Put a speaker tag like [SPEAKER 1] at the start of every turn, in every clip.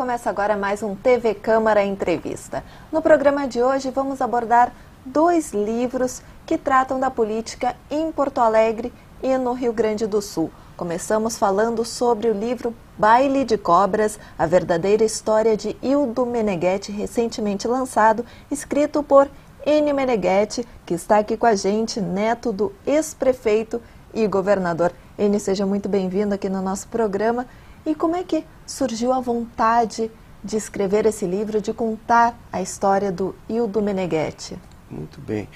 [SPEAKER 1] começa agora mais um TV Câmara Entrevista. No programa de hoje vamos abordar 2 livros que tratam da política em Porto Alegre e no Rio Grande do Sul. Começamos falando sobre o livro Baile de Cobras, a verdadeira história de Ildo Meneghetti, recentemente lançado, escrito por Ennio Meneghetti, que está aqui com a gente, neto do ex-prefeito e governador. Ennio, seja muito bem-vindo aqui no nosso programa. E como é que surgiu a vontade de escrever esse livro, de contar a história do Ildo Meneghetti?
[SPEAKER 2] Muito bem.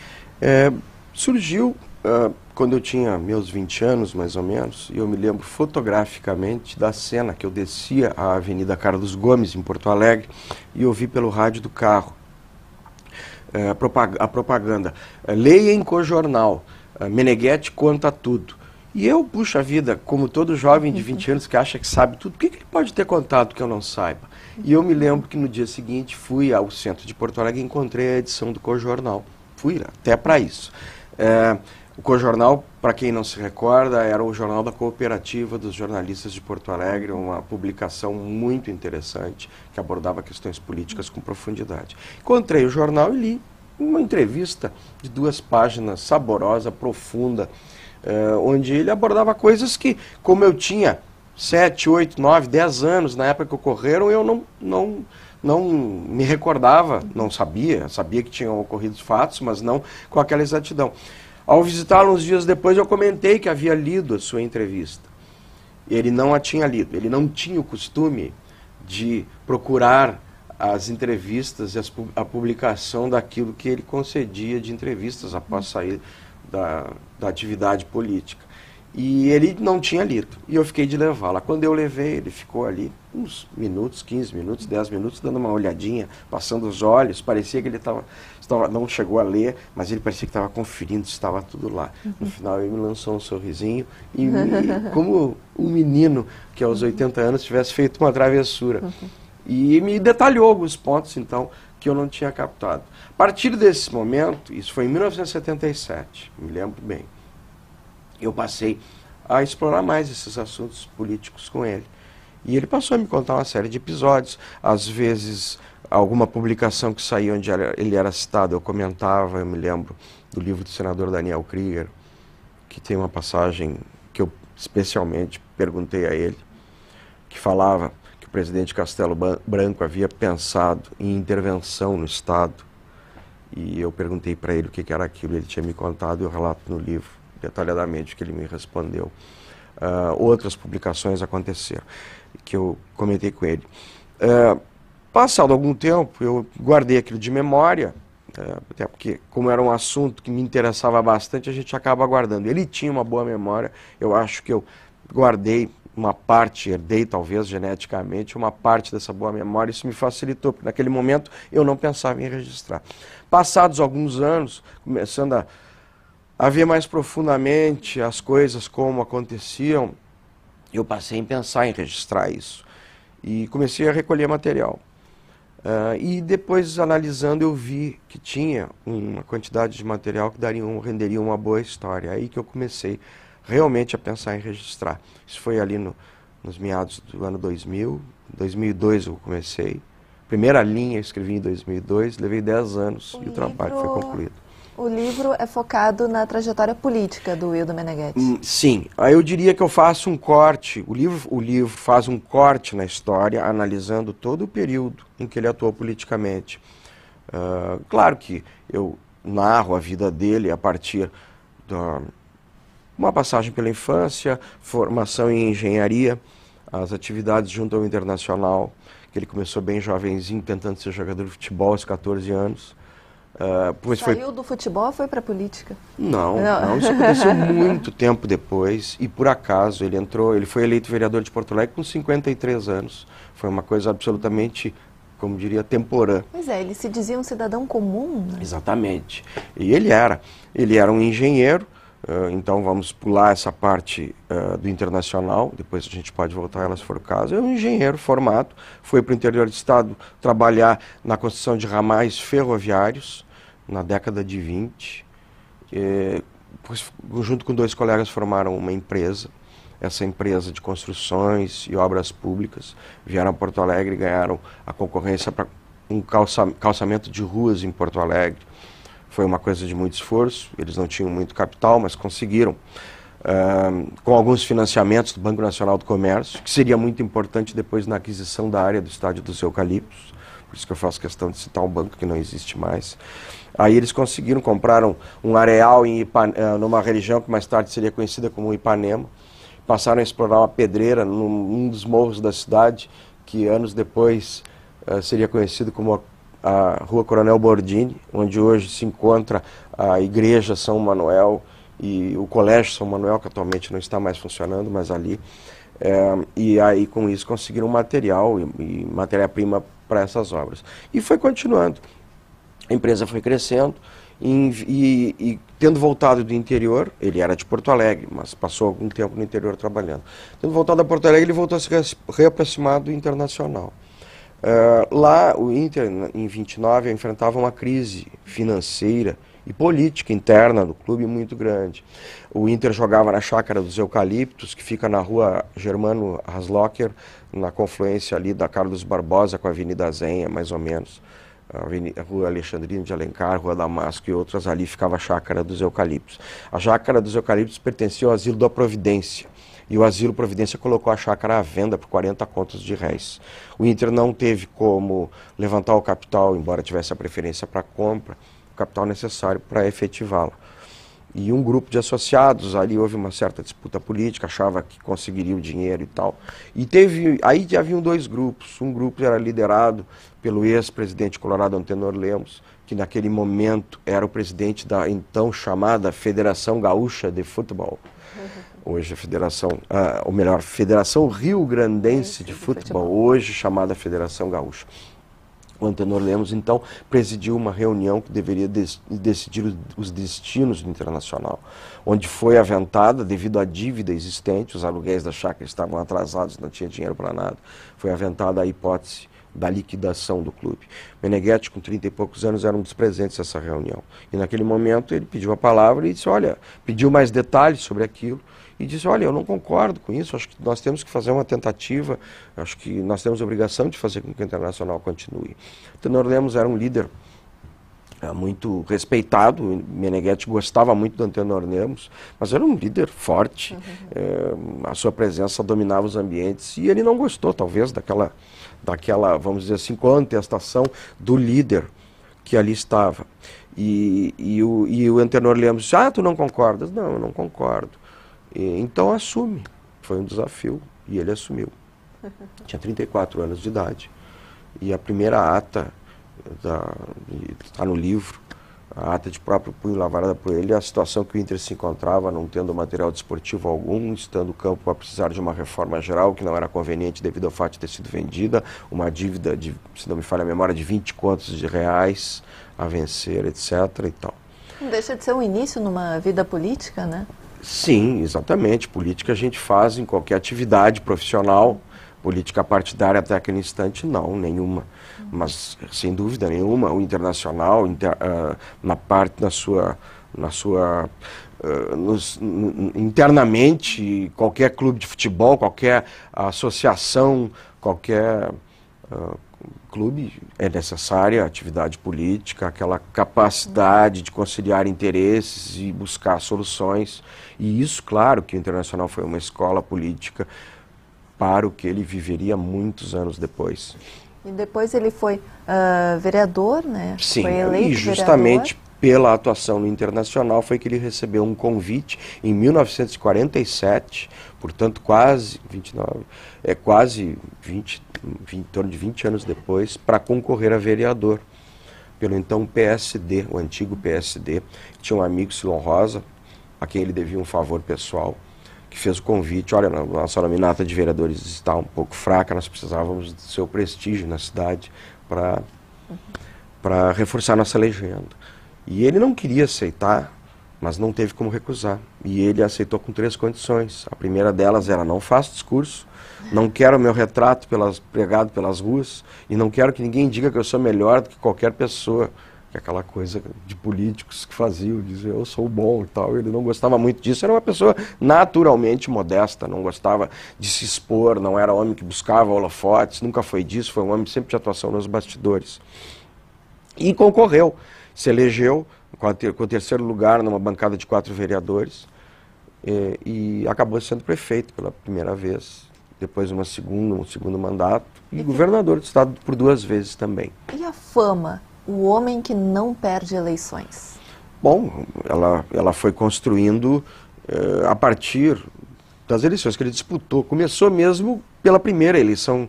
[SPEAKER 2] Surgiu quando eu tinha meus 20 anos, mais ou menos, e eu me lembro fotograficamente da cena que eu descia a Avenida Carlos Gomes, em Porto Alegre, e ouvi pelo rádio do carro a propaganda. Leia em Cojornal, Meneghetti conta tudo. E eu, puxa vida, como todo jovem de 20 anos que acha que sabe tudo, o que ele pode ter contado que eu não saiba? E eu me lembro que no dia seguinte fui ao centro de Porto Alegre e encontrei a edição do Cojornal. Fui até para isso. O Cojornal, para quem não se recorda, era o jornal da Cooperativa dos Jornalistas de Porto Alegre, uma publicação muito interessante que abordava questões políticas com profundidade. Encontrei o jornal e li uma entrevista de 2 páginas, saborosa, profunda, onde ele abordava coisas que, como eu tinha 7, 8, 9, 10 anos na época que ocorreram, eu não me recordava, não sabia que tinham ocorrido fatos, mas não com aquela exatidão. Ao visitá-lo uns dias depois, eu comentei que havia lido a sua entrevista. Ele não a tinha lido, ele não tinha o costume de procurar as entrevistas e a publicação daquilo que ele concedia de entrevistas após sair da atividade política. E ele não tinha lido. E eu fiquei de levá-la. Quando eu levei, ele ficou ali uns minutos, 15 minutos, 10 minutos, dando uma olhadinha, passando os olhos. Parecia que ele não chegou a ler, mas ele parecia que estava conferindo se estava tudo lá. No final, ele me lançou um sorrisinho e como um menino que aos 80 anos tivesse feito uma travessura. E me detalhou alguns pontos, então, que eu não tinha captado. A partir desse momento, isso foi em 1977, me lembro bem, eu passei a explorar mais esses assuntos políticos com ele. E ele passou a me contar uma série de episódios, às vezes alguma publicação que saía onde ele era citado, eu comentava, eu me lembro do livro do senador Daniel Krieger, que tem uma passagem que eu especialmente perguntei a ele, que falava que o presidente Castelo Branco havia pensado em intervenção no Estado, e eu perguntei para ele o que era aquilo, ele tinha me contado, e eu relato no livro detalhadamente o que ele me respondeu. Outras publicações aconteceram, que eu comentei com ele. Passado algum tempo, eu guardei aquilo de memória, até porque, como era um assunto que me interessava bastante, a gente acaba guardando. Ele tinha uma boa memória, eu acho que eu guardei uma parte, herdei talvez geneticamente, uma parte dessa boa memória, isso me facilitou, porque naquele momento eu não pensava em registrar. Passados alguns anos, começando a ver mais profundamente as coisas como aconteciam, eu passei a pensar em registrar isso. E comecei a recolher material. E depois, analisando, eu vi que tinha uma quantidade de material que renderia uma boa história. Aí que eu comecei realmente a pensar em registrar. Isso foi ali nos meados do ano 2000, 2002 eu comecei. Primeira linha eu escrevi em 2002, levei 10 anos e o trabalho foi concluído.
[SPEAKER 1] O livro é focado na trajetória política do Ildo Meneghetti.
[SPEAKER 2] Sim, aí eu diria que eu faço um corte, o livro faz um corte na história, analisando todo o período em que ele atuou politicamente. Claro que eu narro a vida dele a partir de uma passagem pela infância, formação em engenharia, as atividades junto ao Internacional, que ele começou bem jovenzinho, tentando ser jogador de futebol aos 14 anos.
[SPEAKER 1] Saiu do futebol ou foi para a política?
[SPEAKER 2] Não, isso aconteceu muito tempo depois e por acaso ele foi eleito vereador de Porto Alegre com 53 anos. Foi uma coisa absolutamente, como diria, temporã.
[SPEAKER 1] Pois é, ele se dizia um cidadão comum, né?
[SPEAKER 2] Exatamente. E ele era um engenheiro, então vamos pular essa parte do Internacional, depois a gente pode voltar a ela se for o caso. É um engenheiro formado, foi para o interior do estado trabalhar na construção de ramais ferroviários, na década de 20, junto com 2 colegas formaram uma empresa essa empresa de construções e obras públicas, vieram a Porto Alegre e ganharam a concorrência para um calçamento de ruas em Porto Alegre. Foi uma coisa de muito esforço, eles não tinham muito capital, mas conseguiram. Com alguns financiamentos do Banco Nacional do Comércio, que seria muito importante depois na aquisição da área do Estádio dos Eucaliptos, por isso que eu faço questão de citar um banco que não existe mais. Aí eles conseguiram, compraram um areal numa região que mais tarde seria conhecida como Ipanema, passaram a explorar uma pedreira num dos morros da cidade, que anos depois seria conhecido como a Rua Coronel Bordini, onde hoje se encontra a Igreja São Manuel e o Colégio São Manuel, que atualmente não está mais funcionando, mas ali. E aí com isso conseguiram material e matéria-prima para essas obras. E foi continuando. A empresa foi crescendo e tendo voltado do interior, ele era de Porto Alegre, mas passou algum tempo no interior trabalhando. Tendo voltado a Porto Alegre, ele voltou a se reaproximar do internacional. Lá, o Inter, em 29, enfrentava uma crise financeira e política interna do clube muito grande. O Inter jogava na Chácara dos Eucaliptos, que fica na rua Germano Haslocker, na confluência ali da Carlos Barbosa com a Avenida Zenha, mais ou menos. A Rua Alexandrino de Alencar, Rua Damasco e outras, ali ficava a Chácara dos Eucaliptos. A Chácara dos Eucaliptos pertencia ao Asilo da Providência. E o Asilo Providência colocou a chácara à venda por 40 contos de réis. O Inter não teve como levantar o capital, embora tivesse a preferência para compra, o capital necessário para efetivá-la. E um grupo de associados, ali houve uma certa disputa política, achava que conseguiria o dinheiro e tal. E aí haviam dois grupos. Um grupo era liderado pelo ex-presidente colorado Antenor Lemos, que naquele momento era o presidente da então chamada Federação Gaúcha de Futebol. Hoje a Federação, ou melhor, Federação Rio Grandense de Futebol, hoje chamada Federação Gaúcha. O Antenor Lemos, então, presidiu uma reunião que deveria decidir os destinos do Internacional, onde foi aventada, devido à dívida existente, os aluguéis da chácara estavam atrasados, não tinha dinheiro para nada, foi aventada a hipótese da liquidação do clube. Meneghetti, com 30 e poucos anos, era um dos presentes dessa reunião. E naquele momento ele pediu a palavra e disse, olha, pediu mais detalhes sobre aquilo, e disse, olha, eu não concordo com isso, acho que nós temos que fazer uma tentativa, acho que nós temos a obrigação de fazer com que o Internacional continue. Antenor Lemos era um líder muito respeitado, Meneghetti gostava muito do Antenor Lemos, mas era um líder forte, a sua presença dominava os ambientes, e ele não gostou, talvez, daquela, vamos dizer assim, contestação do líder que ali estava. E o Antenor Lemos disse, tu não concordas? Não, eu não concordo. Então assume, foi um desafio, e ele assumiu. Tinha 34 anos de idade, e a primeira ata, está no livro, a ata de próprio punho lavrada por ele, a situação que o Inter se encontrava, não tendo material desportivo algum, estando o campo a precisar de uma reforma geral, que não era conveniente devido ao fato de ter sido vendida, uma dívida, se não me falha a memória, de 20 contos de reais a vencer, etc. e tal.
[SPEAKER 1] Não deixa de ser um início numa vida política, né?
[SPEAKER 2] Sim, exatamente. Política a gente faz em qualquer atividade profissional. Política partidária até aquele instante, não, nenhuma. Mas, sem dúvida nenhuma, o Internacional, internamente, qualquer clube de futebol, qualquer associação, qualquer clube, é necessária a atividade política, aquela capacidade de conciliar interesses e buscar soluções. E isso, claro, que o Internacional foi uma escola política para o que ele viveria muitos anos depois.
[SPEAKER 1] E depois ele foi vereador, né?
[SPEAKER 2] Sim,
[SPEAKER 1] foi eleito
[SPEAKER 2] e justamente
[SPEAKER 1] vereador.
[SPEAKER 2] Pela atuação no Internacional foi que ele recebeu um convite em 1947, portanto quase 29, em torno de 20 anos depois, para concorrer a vereador, pelo então PSD, o antigo PSD. Tinha um amigo, Silon Rosa, a quem ele devia um favor pessoal, que fez o convite, olha, nossa nominata de vereadores está um pouco fraca, nós precisávamos do seu prestígio na cidade para reforçar nossa legenda. E ele não queria aceitar, mas não teve como recusar. E ele aceitou com 3 condições. A primeira delas era, não faço discurso, não quero meu retrato pregado pelas ruas, e não quero que ninguém diga que eu sou melhor do que qualquer pessoa. que é aquela coisa de políticos que faziam, dizer eu sou bom e tal. Ele não gostava muito disso, era uma pessoa naturalmente modesta, não gostava de se expor, não era homem que buscava holofotes, nunca foi disso, foi um homem sempre de atuação nos bastidores. E concorreu, se elegeu com o terceiro lugar numa bancada de 4 vereadores e acabou sendo prefeito pela primeira vez, depois um segundo mandato e governador do estado por 2 vezes também.
[SPEAKER 1] E a fama, o homem que não perde eleições?
[SPEAKER 2] Bom, ela foi construindo a partir das eleições que ele disputou. Começou mesmo pela primeira eleição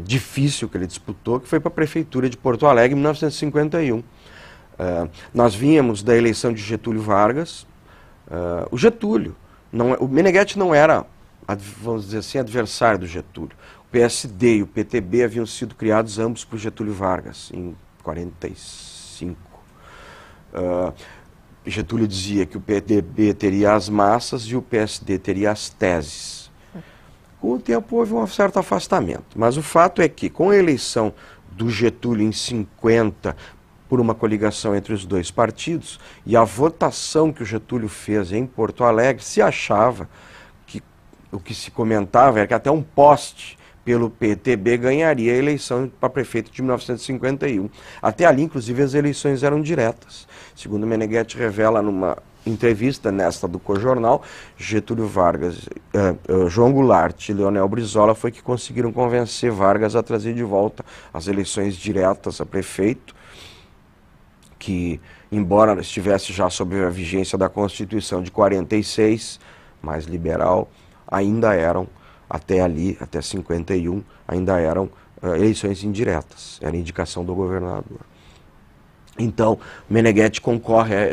[SPEAKER 2] difícil que ele disputou, que foi para a prefeitura de Porto Alegre em 1951. Nós vínhamos da eleição de Getúlio Vargas. O Getúlio, o Meneghetti não era, vamos dizer assim, adversário do Getúlio. O PSD e o PTB haviam sido criados ambos por Getúlio Vargas, em 45. Getúlio dizia que o PTB teria as massas e o PSD teria as teses. Com o tempo houve um certo afastamento, mas o fato é que com a eleição do Getúlio em 50, por uma coligação entre os 2 partidos, e a votação que o Getúlio fez em Porto Alegre, se achava que o que se comentava era que até um poste pelo PTB ganharia a eleição para prefeito de 1951. Até ali, inclusive, as eleições eram diretas. Segundo Meneghetti revela numa entrevista nesta do Cojornal, Getúlio Vargas, João Goulart e Leonel Brizola foi que conseguiram convencer Vargas a trazer de volta as eleições diretas a prefeito, que, embora estivesse já sob a vigência da Constituição de 46, mais liberal, ainda eram, até ali, até 51, ainda eram eleições indiretas, era indicação do governador. Então, Meneghetti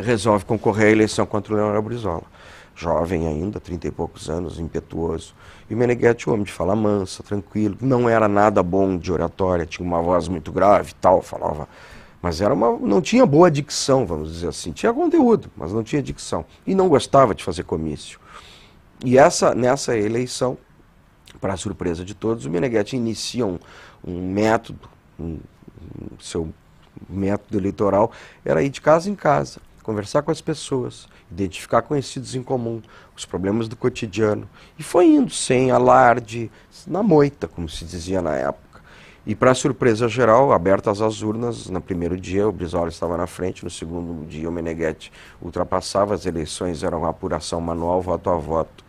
[SPEAKER 2] resolve concorrer à eleição contra o Leonel Brizola. Jovem ainda, 30 e poucos anos, impetuoso. E o Meneghetti, homem de fala mansa, tranquilo, não era nada bom de oratória, tinha uma voz muito grave e tal, falava... Mas não tinha boa dicção, vamos dizer assim. Tinha conteúdo, mas não tinha dicção. E não gostava de fazer comício. E nessa eleição, para a surpresa de todos, o Meneghetti inicia um método, seu método eleitoral, era ir de casa em casa, conversar com as pessoas, identificar conhecidos em comum, os problemas do cotidiano. E foi indo sem alarde, na moita, como se dizia na época. E, para surpresa geral, abertas as urnas, no primeiro dia o Brizola estava na frente, no segundo dia o Meneghetti ultrapassava, as eleições eram uma apuração manual, voto a voto.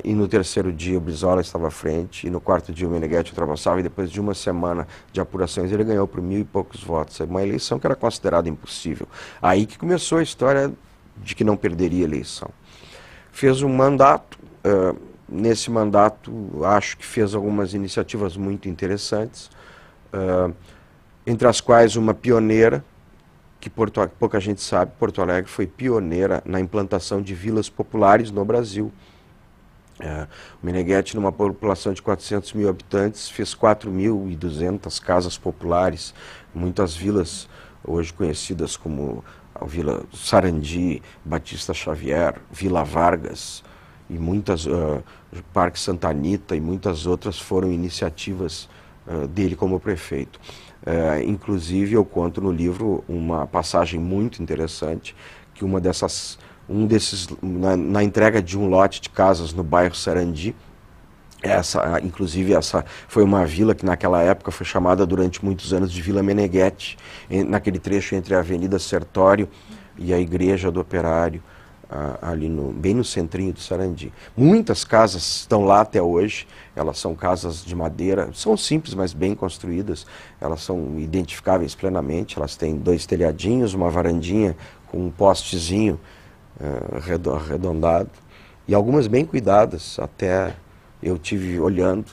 [SPEAKER 2] E no terceiro dia o Brizola estava à frente, e no quarto dia o Meneghetti ultrapassava, e depois de uma semana de apurações ele ganhou por 1.000 e poucos votos. É uma eleição que era considerada impossível. Aí que começou a história de que não perderia a eleição. Fez um mandato... Nesse mandato, acho que fez algumas iniciativas muito interessantes, entre as quais uma pioneira, que pouca gente sabe, Porto Alegre foi pioneira na implantação de vilas populares no Brasil. O Meneghetti, numa população de 400 mil habitantes, fez 4.200 casas populares, muitas vilas hoje conhecidas como a Vila Sarandi, Batista Xavier, Vila Vargas, e muitas, Parque Santa Anita e muitas outras foram iniciativas dele como prefeito. Inclusive eu conto no livro uma passagem muito interessante, que na entrega de um lote de casas no bairro Sarandi, inclusive essa foi uma vila que naquela época foi chamada durante muitos anos de Vila Meneghetti, naquele trecho entre a Avenida Sertório e a Igreja do Operário, ali bem no centrinho do Sarandi. Muitas casas estão lá até hoje, elas são casas de madeira, são simples, mas bem construídas, elas são identificáveis plenamente, elas têm 2 telhadinhos, uma varandinha com um postezinho arredondado, e algumas bem cuidadas, até eu tive olhando,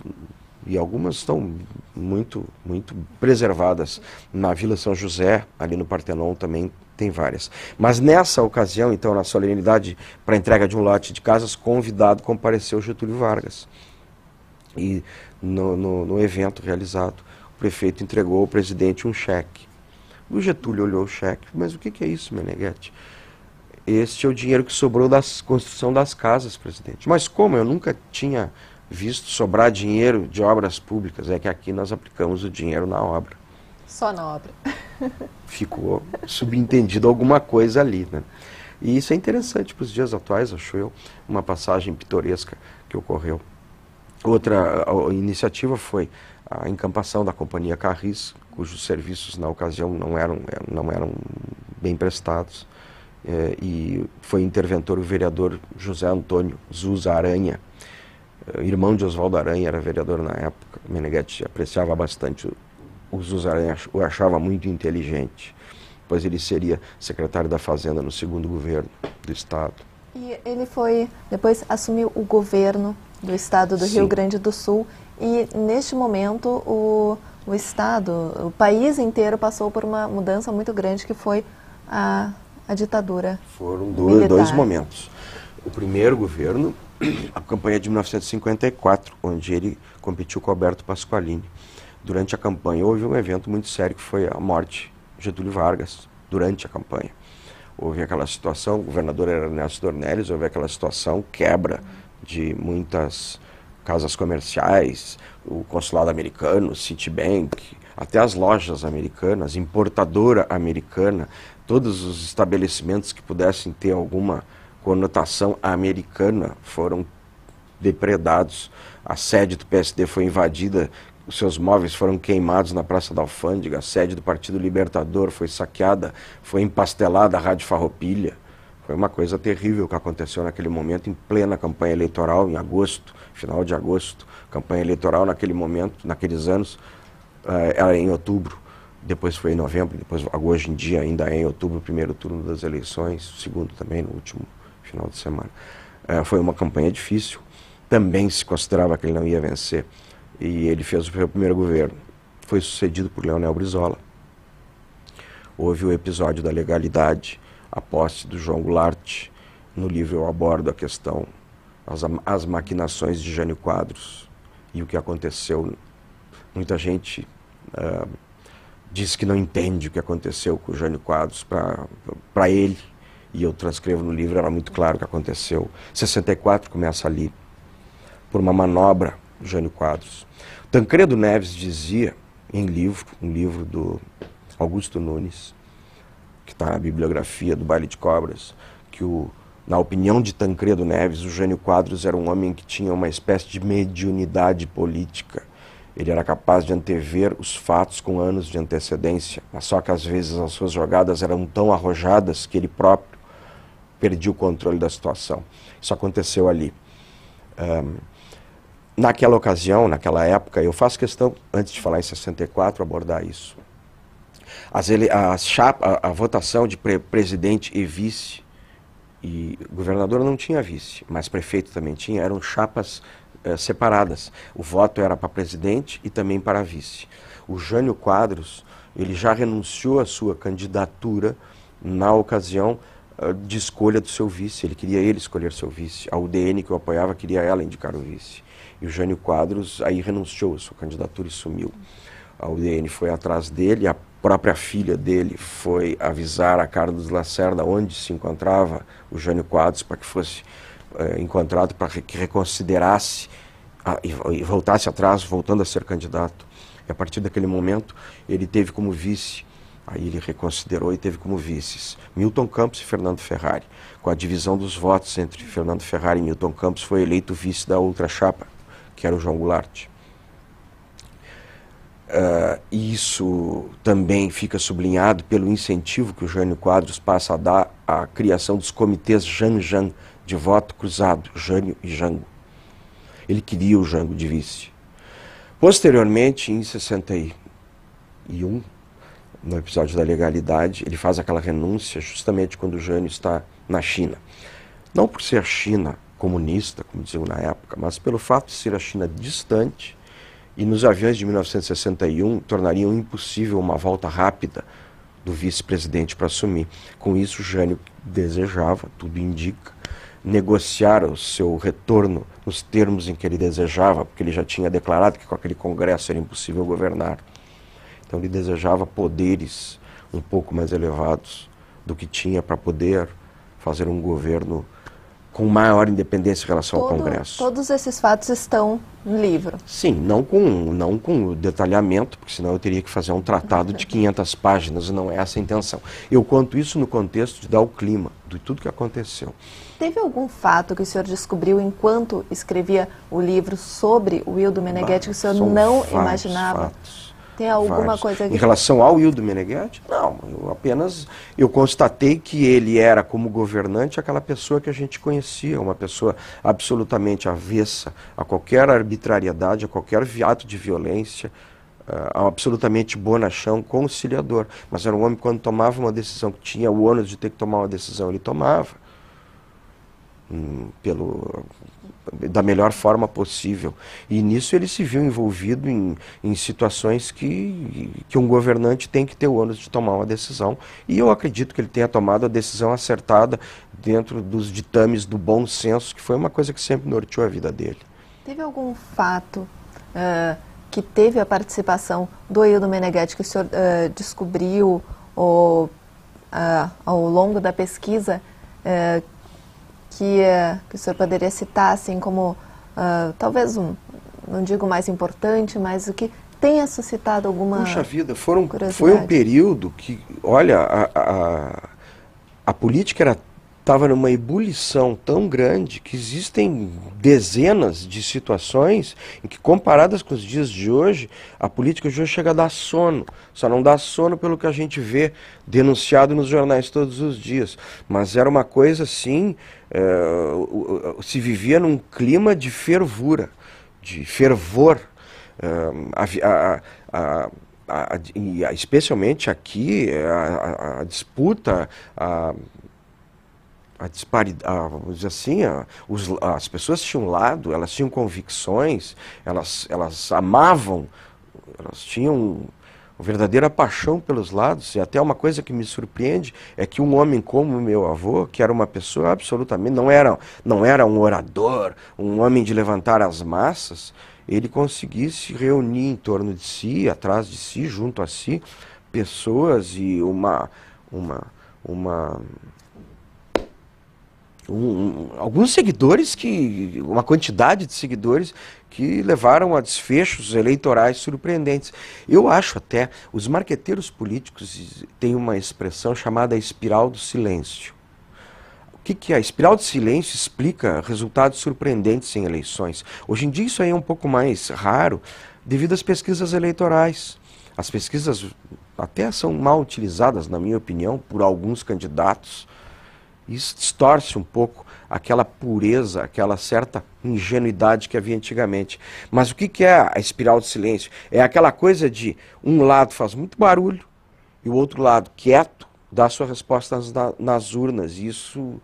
[SPEAKER 2] e algumas estão muito, muito preservadas. Na Vila São José, ali no Partenon também, tem várias. Mas nessa ocasião, então, na solenidade para a entrega de um lote de casas, convidado compareceu Getúlio Vargas. E no evento realizado, o prefeito entregou ao presidente um cheque. O Getúlio olhou o cheque, mas o que é isso, Meneghetti? Este é o dinheiro que sobrou da construção das casas, presidente. Mas como? Eu nunca tinha visto sobrar dinheiro de obras públicas. É que aqui nós aplicamos o dinheiro na obra.
[SPEAKER 1] Só na obra.
[SPEAKER 2] Ficou subentendido alguma coisa ali, né? E isso é interessante para os dias atuais, acho eu, uma passagem pitoresca que ocorreu. Outra iniciativa foi a encampação da Companhia Carris, cujos serviços na ocasião não eram bem prestados. E foi interventor o vereador José Antônio Zusa Aranha, irmão de Oswaldo Aranha, era vereador na época. Meneghetti apreciava bastante o Zusa Aranha, o achava muito inteligente, pois ele seria secretário da Fazenda no segundo governo do Estado.
[SPEAKER 1] E ele depois assumiu o governo do Estado do Rio Grande do Sul, e neste momento o Estado, o país inteiro passou por uma mudança muito grande, que foi a ditadura
[SPEAKER 2] Foram
[SPEAKER 1] militar.
[SPEAKER 2] Dois momentos. O primeiro governo, a campanha de 1954, onde ele competiu com Alberto Pasqualini. Durante a campanha houve um evento muito sério, que foi a morte de Getúlio Vargas, durante a campanha. Houve aquela situação, o governador era Ernesto Dornelles, houve aquela situação, quebra de muitas casas comerciais, o consulado americano, Citibank, até as lojas americanas, importadora americana, todos os estabelecimentos que pudessem ter alguma conotação americana foram depredados. A sede do PSD foi invadida, os seus móveis foram queimados na Praça da Alfândega, a sede do Partido Libertador foi saqueada, foi empastelada a Rádio Farroupilha. Foi uma coisa terrível que aconteceu naquele momento, em plena campanha eleitoral, em agosto, final de agosto. Campanha eleitoral naquele momento, naqueles anos, era em outubro, depois foi em novembro, depois hoje em dia ainda é em outubro, o primeiro turno das eleições, o segundo também, no último final de semana. Foi uma campanha difícil, também se considerava que ele não ia vencer, e ele fez o seu primeiro governo. Foi sucedido por Leonel Brizola. Houve o episódio da legalidade, a posse do João Goulart. No livro eu abordo a questão, as maquinações de Jânio Quadros e o que aconteceu. Muita gente diz que não entende o que aconteceu com o Jânio Quadros para ele, e eu transcrevo no livro, era muito claro o que aconteceu. 64 começa ali, por uma manobra do Jânio Quadros. Tancredo Neves dizia, em um livro do Augusto Nunes, que está na bibliografia do Baile de Cobras, que na opinião de Tancredo Neves, o Jânio Quadros era um homem que tinha uma espécie de mediunidade política. Ele era capaz de antever os fatos com anos de antecedência, mas só que às vezes as suas jogadas eram tão arrojadas que ele próprio perdia o controle da situação. Isso aconteceu ali. Naquela ocasião, naquela época, eu faço questão, antes de falar em 64, abordar isso. A votação de presidente e vice, e governador não tinha vice, mas prefeito também tinha, eram chapas separadas. O voto era para presidente e também para vice. O Jânio Quadros, ele já renunciou à sua candidatura na ocasião de escolha do seu vice. Ele queria escolher seu vice. A UDN, que o apoiava, queria ela indicar o vice. E o Jânio Quadros aí renunciou à sua candidatura e sumiu. A UDN foi atrás dele, a própria filha dele foi avisar a Carlos Lacerda onde se encontrava o Jânio Quadros para que fosse encontrado, para que reconsiderasse e voltasse atrás, voltando a ser candidato. E a partir daquele momento ele teve como vice, aí ele reconsiderou e teve como vices Milton Campos e Fernando Ferrari. Com a divisão dos votos entre Fernando Ferrari e Milton Campos, foi eleito vice da outra chapa, que era o João Goulart. Isso também fica sublinhado pelo incentivo que o Jânio Quadros passa a dar à criação dos comitês Jan-Jan, de voto cruzado, Jânio e Jango. Ele queria o Jango de vice. Posteriormente, em 61, no episódio da legalidade, ele faz aquela renúncia justamente quando o Jânio está na China. Não por ser a China comunista, como diziam na época, mas pelo fato de ser a China distante, e nos aviões de 1961 tornariam impossível uma volta rápida do vice-presidente para assumir. Com isso, Jânio desejava, tudo indica, negociar o seu retorno nos termos em que ele desejava, porque ele já tinha declarado que com aquele congresso era impossível governar. Então ele desejava poderes um pouco mais elevados do que tinha para poder fazer um governo com maior independência em relação ao Congresso.
[SPEAKER 1] Todos esses fatos estão no livro?
[SPEAKER 2] Sim, não com detalhamento, porque senão eu teria que fazer um tratado de 500 páginas, e não é essa a intenção. Eu conto isso no contexto de dar o clima de tudo que aconteceu.
[SPEAKER 1] Teve algum fato que o senhor descobriu enquanto escrevia o livro sobre o Ildo Meneghetti que o senhor não imaginava?
[SPEAKER 2] Fatos.
[SPEAKER 1] Tem alguma coisa que...
[SPEAKER 2] Em relação ao Ildo Meneghetti? Não, eu constatei que ele era, como governante, aquela pessoa que a gente conhecia, uma pessoa absolutamente avessa a qualquer arbitrariedade, a qualquer ato de violência, absolutamente bonachão, conciliador. Mas era um homem que, quando tomava uma decisão, que tinha o ônus de ter que tomar uma decisão, ele tomava da melhor forma possível. E nisso ele se viu envolvido em situações que um governante tem que ter o ônus de tomar uma decisão. E eu acredito que ele tenha tomado a decisão acertada dentro dos ditames do bom senso, que foi uma coisa que sempre norteou a vida dele.
[SPEAKER 1] Teve algum fato que teve a participação do Ildo Meneghetti que o senhor descobriu ao longo da pesquisa que o senhor poderia citar, assim, como talvez não digo mais importante, mas o que tenha suscitado alguma
[SPEAKER 2] Puxa vida,
[SPEAKER 1] curiosidade?
[SPEAKER 2] foi um período que, olha, a política estava numa ebulição tão grande que existem dezenas de situações em que, comparadas com os dias de hoje, a política de hoje chega a dar sono. Só não dá sono pelo que a gente vê denunciado nos jornais todos os dias. Mas era uma coisa assim, se vivia num clima de fervura, de fervor. Especialmente aqui, a disputa, a disparidade, vamos dizer assim, as pessoas tinham lado, elas tinham convicções, elas amavam, elas tinham uma verdadeira paixão pelos lados. E até uma coisa que me surpreende é que um homem como o meu avô, que era uma pessoa absolutamente, não era um orador, um homem de levantar as massas, ele conseguisse reunir em torno de si, atrás de si, junto a si, pessoas e alguns seguidores, uma quantidade de seguidores que levaram a desfechos eleitorais surpreendentes. Eu acho até, os marqueteiros políticos têm uma expressão chamada espiral do silêncio. O que é? A espiral do silêncio explica resultados surpreendentes em eleições. Hoje em dia isso aí é um pouco mais raro devido às pesquisas eleitorais. As pesquisas até são mal utilizadas, na minha opinião, por alguns candidatos. Isso distorce um pouco aquela pureza, aquela certa ingenuidade que havia antigamente. Mas o que é a espiral do silêncio? É aquela coisa de um lado faz muito barulho e o outro lado, quieto, dá sua resposta nas urnas. E isso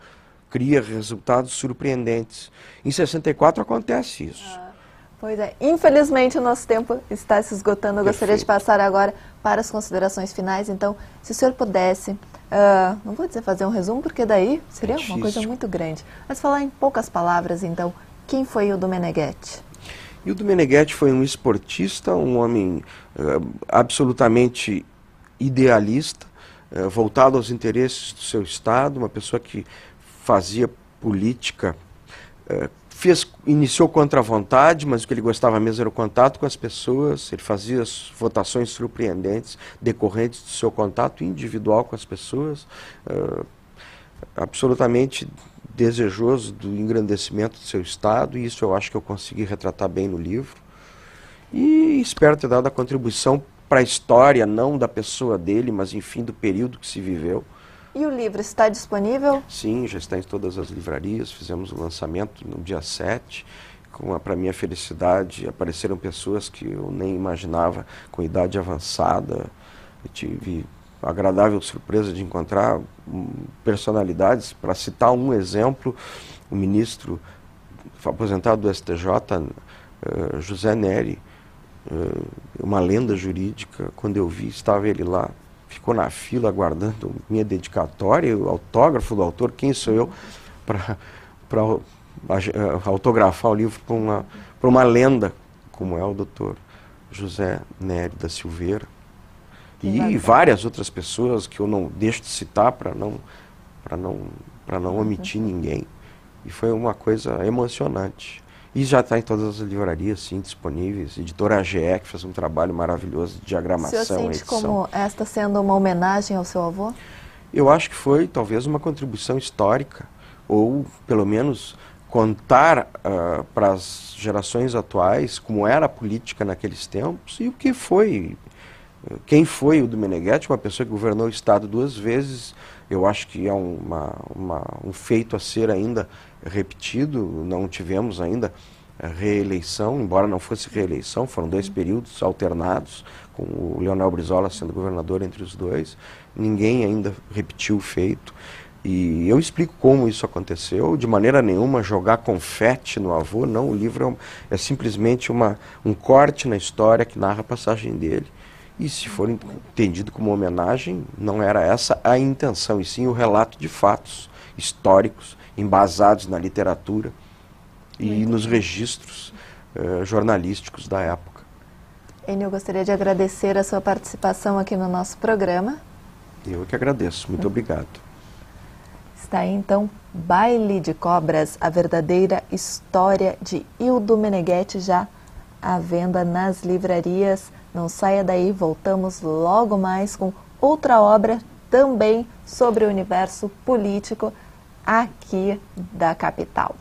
[SPEAKER 2] cria resultados surpreendentes. Em 64 acontece isso.
[SPEAKER 1] Pois é, infelizmente o nosso tempo está se esgotando. Eu gostaria de passar agora para as considerações finais. Então, se o senhor pudesse, não vou dizer fazer um resumo, porque daí seria uma coisa muito grande. Mas falar em poucas palavras, então, quem foi Ildo Meneghetti?
[SPEAKER 2] Ildo Meneghetti foi um esportista, um homem absolutamente idealista, voltado aos interesses do seu Estado, uma pessoa que fazia política, iniciou contra a vontade, mas o que ele gostava mesmo era o contato com as pessoas. Ele fazia as votações surpreendentes, decorrentes do seu contato individual com as pessoas, absolutamente desejoso do engrandecimento do seu Estado, e isso eu acho que eu consegui retratar bem no livro. E espero ter dado a contribuição para a história, não da pessoa dele, mas enfim, do período que se viveu.
[SPEAKER 1] E o livro está disponível?
[SPEAKER 2] Sim, já está em todas as livrarias. Fizemos o lançamento no dia 7. Para minha felicidade, apareceram pessoas que eu nem imaginava, com idade avançada. Eu tive a agradável surpresa de encontrar personalidades. Para citar um exemplo, o ministro aposentado do STJ, José Neri, uma lenda jurídica. Quando eu vi, estava ele lá. Ficou na fila aguardando minha dedicatória, o autógrafo do autor. Quem sou eu para autografar o livro para uma lenda, como é o doutor José Neri da Silveira. E várias outras pessoas que eu não deixo de citar para não omitir ninguém. E foi uma coisa emocionante. E já está em todas as livrarias, sim, disponíveis. Editora AGE, que fez um trabalho maravilhoso de diagramação.
[SPEAKER 1] O senhor sente
[SPEAKER 2] edição.
[SPEAKER 1] como esta sendo uma homenagem ao seu avô?
[SPEAKER 2] Eu acho que foi talvez uma contribuição histórica, ou pelo menos contar para as gerações atuais como era a política naqueles tempos e o que foi, quem foi o do Meneghetti, uma pessoa que governou o Estado 2 vezes. Eu acho que é um feito a ser ainda repetido. Não tivemos ainda reeleição, embora não fosse reeleição, foram 2 períodos alternados, com o Leonel Brizola sendo governador entre os 2. Ninguém ainda repetiu o feito. E eu explico como isso aconteceu. De maneira nenhuma jogar confete no avô, não. O livro é simplesmente um corte na história que narra a passagem dele. E se for entendido como homenagem, não era essa a intenção, e sim o relato de fatos históricos, embasados na literatura e nos registros jornalísticos da época.
[SPEAKER 1] Enio, eu gostaria de agradecer a sua participação aqui no nosso programa.
[SPEAKER 2] Eu que agradeço. Muito obrigado.
[SPEAKER 1] Está aí, então, Baile de Cobras, a verdadeira história de Ildo Meneghetti, já à venda nas livrarias. Não saia daí, voltamos logo mais com outra obra também sobre o universo político aqui da capital.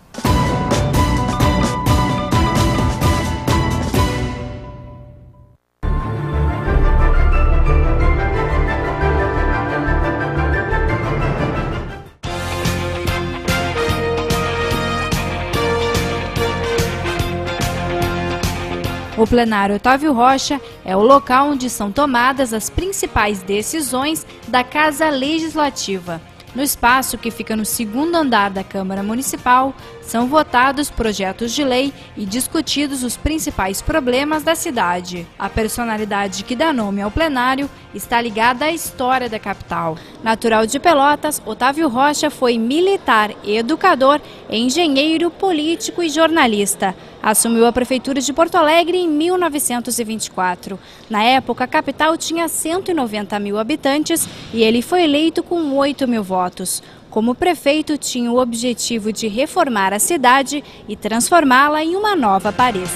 [SPEAKER 3] O plenário Otávio Rocha é o local onde são tomadas as principais decisões da Casa Legislativa. No espaço que fica no 2º andar da Câmara Municipal, são votados projetos de lei e discutidos os principais problemas da cidade. A personalidade que dá nome ao plenário está ligada à história da capital. Natural de Pelotas, Otávio Rocha foi militar, educador, engenheiro, político e jornalista. Assumiu a Prefeitura de Porto Alegre em 1924. Na época, a capital tinha 190 mil habitantes e ele foi eleito com 8 mil votos. Como prefeito, tinha o objetivo de reformar a cidade e transformá-la em uma nova Paris.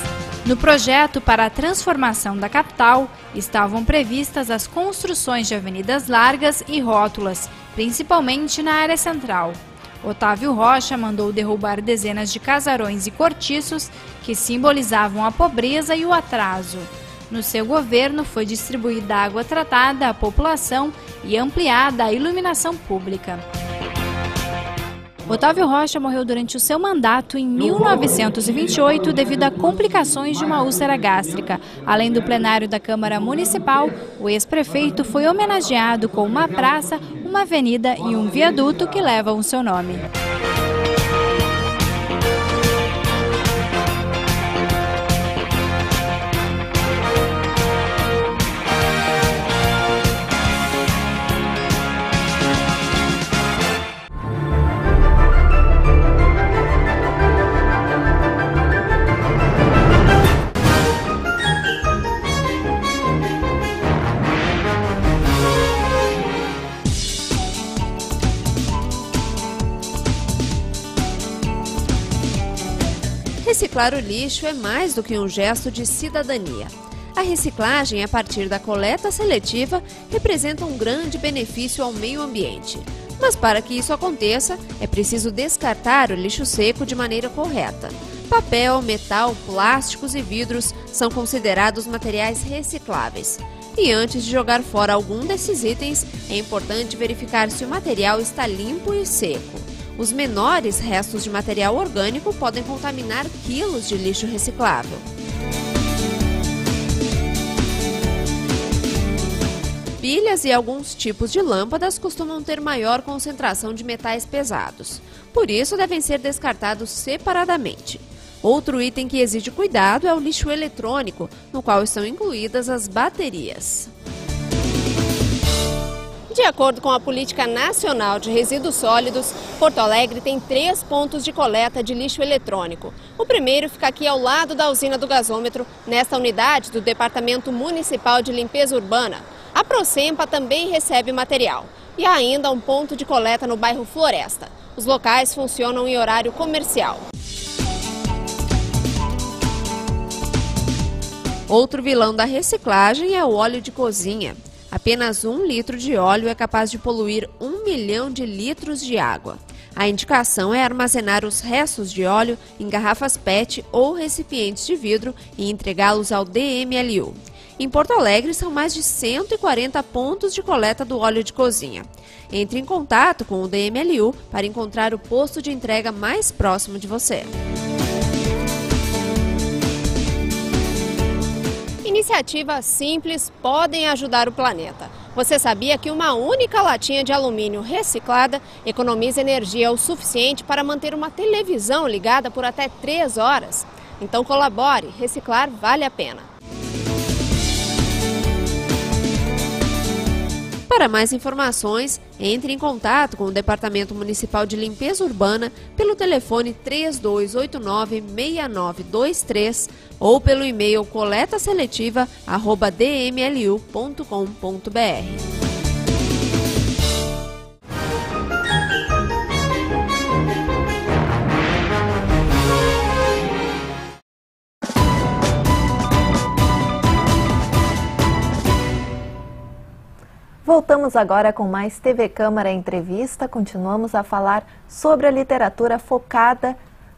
[SPEAKER 3] No projeto para a transformação da capital, estavam previstas as construções de avenidas largas e rótulas, principalmente na área central. Otávio Rocha mandou derrubar dezenas de casarões e cortiços que simbolizavam a pobreza e o atraso. No seu governo, foi distribuída água tratada à população e ampliada a iluminação pública. Otávio Rocha morreu durante o seu mandato em 1928 devido a complicações de uma úlcera gástrica. Além do plenário da Câmara Municipal, o ex-prefeito foi homenageado com uma praça, uma avenida e um viaduto que levam o seu nome.
[SPEAKER 4] Reciclar o lixo é mais do que um gesto de cidadania. A reciclagem, a partir da coleta seletiva, representa um grande benefício ao meio ambiente. Mas para que isso aconteça, é preciso descartar o lixo seco de maneira correta. Papel, metal, plásticos e vidros são considerados materiais recicláveis. E antes de jogar fora algum desses itens, é importante verificar se o material está limpo e seco. Os menores restos de material orgânico podem contaminar quilos de lixo reciclável. Pilhas e alguns tipos de lâmpadas costumam ter maior concentração de metais pesados. Por isso, devem ser descartados separadamente. Outro item que exige cuidado é o lixo eletrônico, no qual estão incluídas as baterias. De acordo com a Política Nacional de Resíduos Sólidos, Porto Alegre tem 3 pontos de coleta de lixo eletrônico. O primeiro fica aqui ao lado da usina do gasômetro, nesta unidade do Departamento Municipal de Limpeza Urbana. A Procempa também recebe material. E há ainda um ponto de coleta no bairro Floresta. Os locais funcionam em horário comercial. Outro vilão da reciclagem é o óleo de cozinha. Apenas 1 litro de óleo é capaz de poluir 1 milhão de litros de água. A indicação é armazenar os restos de óleo em garrafas PET ou recipientes de vidro e entregá-los ao DMLU. Em Porto Alegre, são mais de 140 pontos de coleta do óleo de cozinha. Entre em contato com o DMLU para encontrar o posto de entrega mais próximo de você. Iniciativas simples podem ajudar o planeta. Você sabia que uma única latinha de alumínio reciclada economiza energia o suficiente para manter uma televisão ligada por até 3 horas? Então colabore, reciclar vale a pena. Para mais informações, entre em contato com o Departamento Municipal de Limpeza Urbana pelo telefone 3289-6923 ou pelo e-mail coletaseletiva@dmlu.com.br.
[SPEAKER 1] Voltamos agora com mais TV Câmara Entrevista. Continuamos a falar sobre a literatura focada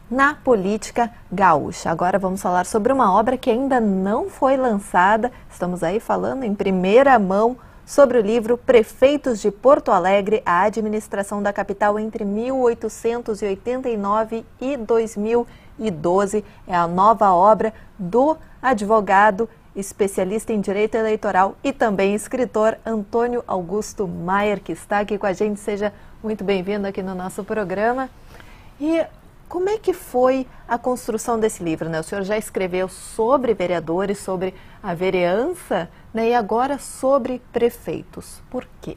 [SPEAKER 1] na política gaúcha. Agora vamos falar sobre uma obra que ainda não foi lançada. Estamos aí falando em primeira mão sobre o livro Prefeitos de Porto Alegre, a administração da capital entre 1889 e 2012. É a nova obra do advogado especialista em direito eleitoral e também escritor Antônio Augusto Maier, que está aqui com a gente. Seja muito bem-vindo aqui no nosso programa. E como é que foi a construção desse livro, né? O senhor já escreveu sobre vereadores, sobre a vereança, né? E agora sobre prefeitos. Por quê?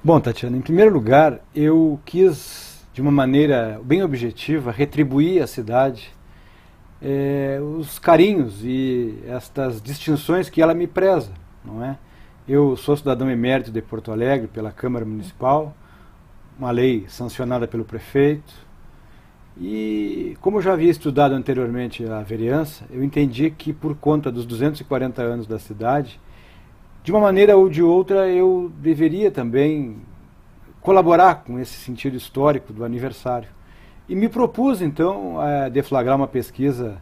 [SPEAKER 5] Bom, Tatiana, em primeiro lugar, eu quis, de uma maneira bem objetiva, retribuir à cidade os carinhos e estas distinções que ela me preza, não é? Eu sou cidadão emérito de Porto Alegre pela Câmara Municipal, uma lei sancionada pelo prefeito, e como eu já havia estudado anteriormente a vereança, eu entendi que por conta dos 240 anos da cidade, de uma maneira ou de outra eu deveria também colaborar com esse sentido histórico do aniversário. E me propus, então, a deflagrar uma pesquisa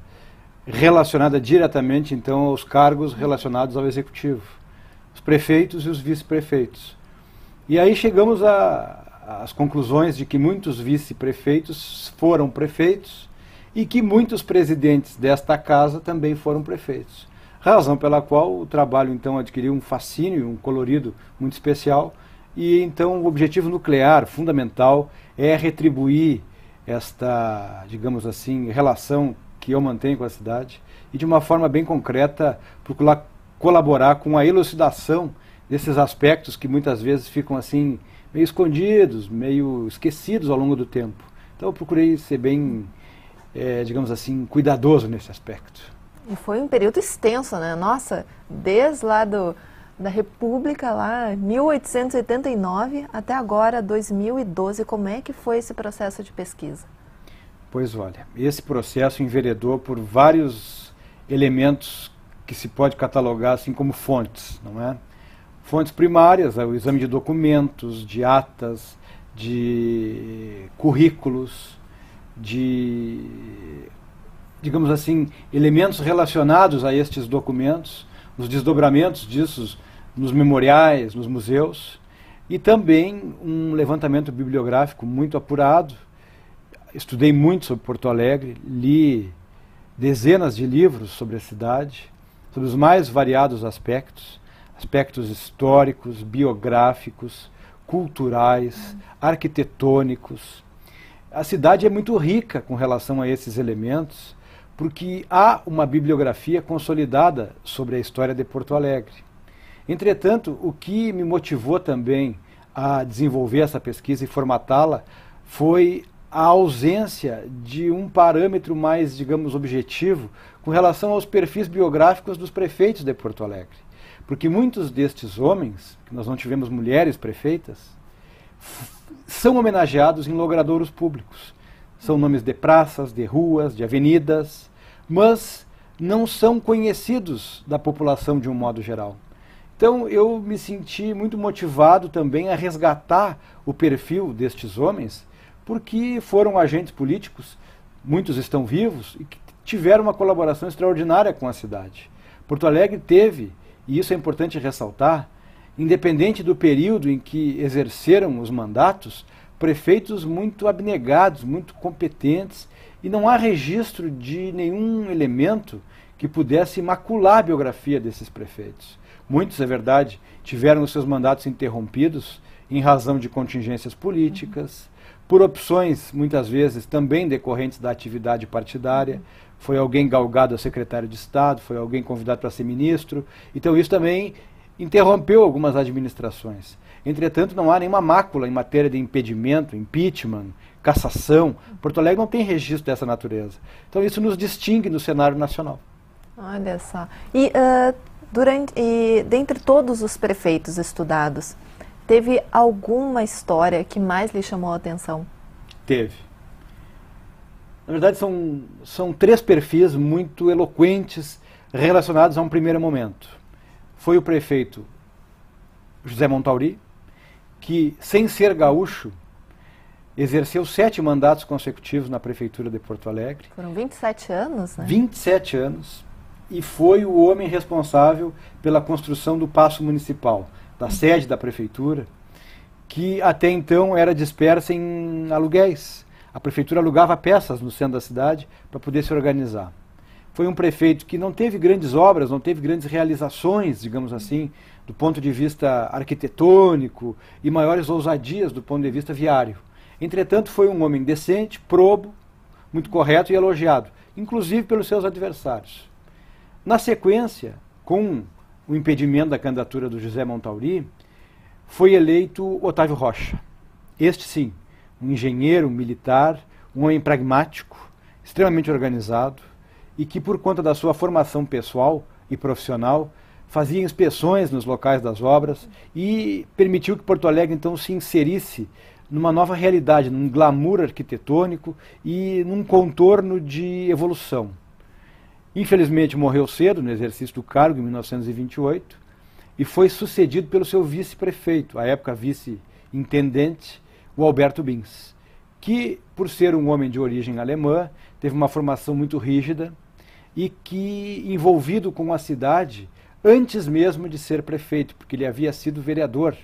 [SPEAKER 5] relacionada diretamente, então, aos cargos relacionados ao Executivo, os prefeitos e os vice-prefeitos. E aí chegamos às conclusões de que muitos vice-prefeitos foram prefeitos e que muitos presidentes desta casa também foram prefeitos. Razão pela qual o trabalho, então, adquiriu um fascínio, um colorido muito especial, e, então, o objetivo nuclear, fundamental, é retribuir esta, digamos assim, relação que eu mantenho com a cidade e, de uma forma bem concreta, procurar colaborar com a elucidação desses aspectos que muitas vezes ficam assim meio escondidos, meio esquecidos ao longo do tempo. Então eu procurei ser bem, digamos assim, cuidadoso nesse aspecto.
[SPEAKER 1] E foi um período extenso, né? Nossa, desde lá da República, lá 1889 até agora, 2012, como é que foi esse processo de pesquisa?
[SPEAKER 5] Pois olha, esse processo enveredou por vários elementos que se pode catalogar assim como fontes, não é? Fontes primárias, o exame de documentos, de atas, de currículos, de, digamos assim, elementos relacionados a estes documentos, os desdobramentos disso nos memoriais, nos museus, e também um levantamento bibliográfico muito apurado. Estudei muito sobre Porto Alegre, li dezenas de livros sobre a cidade, sobre os mais variados aspectos, aspectos históricos, biográficos, culturais, arquitetônicos. A cidade é muito rica com relação a esses elementos, porque há uma bibliografia consolidada sobre a história de Porto Alegre. Entretanto, o que me motivou também a desenvolver essa pesquisa e formatá-la foi a ausência de um parâmetro mais, digamos, objetivo com relação aos perfis biográficos dos prefeitos de Porto Alegre. Porque muitos destes homens, que nós não tivemos mulheres prefeitas, são homenageados em logradouros públicos. São nomes de praças, de ruas, de avenidas, mas não são conhecidos da população de um modo geral. Então eu me senti muito motivado também a resgatar o perfil destes homens, porque foram agentes políticos, muitos estão vivos, e que tiveram uma colaboração extraordinária com a cidade. Porto Alegre teve, e isso é importante ressaltar, independente do período em que exerceram os mandatos, prefeitos muito abnegados, muito competentes, e não há registro de nenhum elemento que pudesse macular a biografia desses prefeitos. Muitos, é verdade, tiveram os seus mandatos interrompidos em razão de contingências políticas, por opções, muitas vezes, também decorrentes da atividade partidária. Foi alguém galgado a secretário de Estado, foi alguém convidado para ser ministro. Então isso também interrompeu algumas administrações. Entretanto, não há nenhuma mácula em matéria de impedimento, impeachment, cassação. Porto Alegre não tem registro dessa natureza. Então isso nos distingue no cenário nacional.
[SPEAKER 1] Olha só. E dentre todos os prefeitos estudados, teve alguma história que mais lhe chamou a atenção?
[SPEAKER 5] Teve. Na verdade, são três perfis muito eloquentes relacionados a um primeiro momento. Foi o prefeito José Montauri, que, sem ser gaúcho, exerceu 7 mandatos consecutivos na Prefeitura de Porto Alegre.
[SPEAKER 1] Foram 27 anos, né?
[SPEAKER 5] 27 anos. E foi o homem responsável pela construção do Paço Municipal, da sede da Prefeitura, que até então era dispersa em aluguéis. A Prefeitura alugava peças no centro da cidade para poder se organizar. Foi um prefeito que não teve grandes obras, não teve grandes realizações, digamos assim, do ponto de vista arquitetônico e maiores ousadias do ponto de vista viário. Entretanto, foi um homem decente, probo, muito correto e elogiado, inclusive pelos seus adversários. Na sequência, com o impedimento da candidatura do José Montauri, foi eleito Otávio Rocha. Este sim, um engenheiro militar, um homem pragmático, extremamente organizado, e que, por conta da sua formação pessoal e profissional, fazia inspeções nos locais das obras e permitiu que Porto Alegre, então, se inserisse numa nova realidade, num glamour arquitetônico e num contorno de evolução. Infelizmente, morreu cedo no exercício do cargo, em 1928, e foi sucedido pelo seu vice-prefeito, à época vice-intendente, o Alberto Bins, que, por ser um homem de origem alemã, teve uma formação muito rígida e que, envolvido com a cidade, antes mesmo de ser prefeito, porque ele havia sido vereador,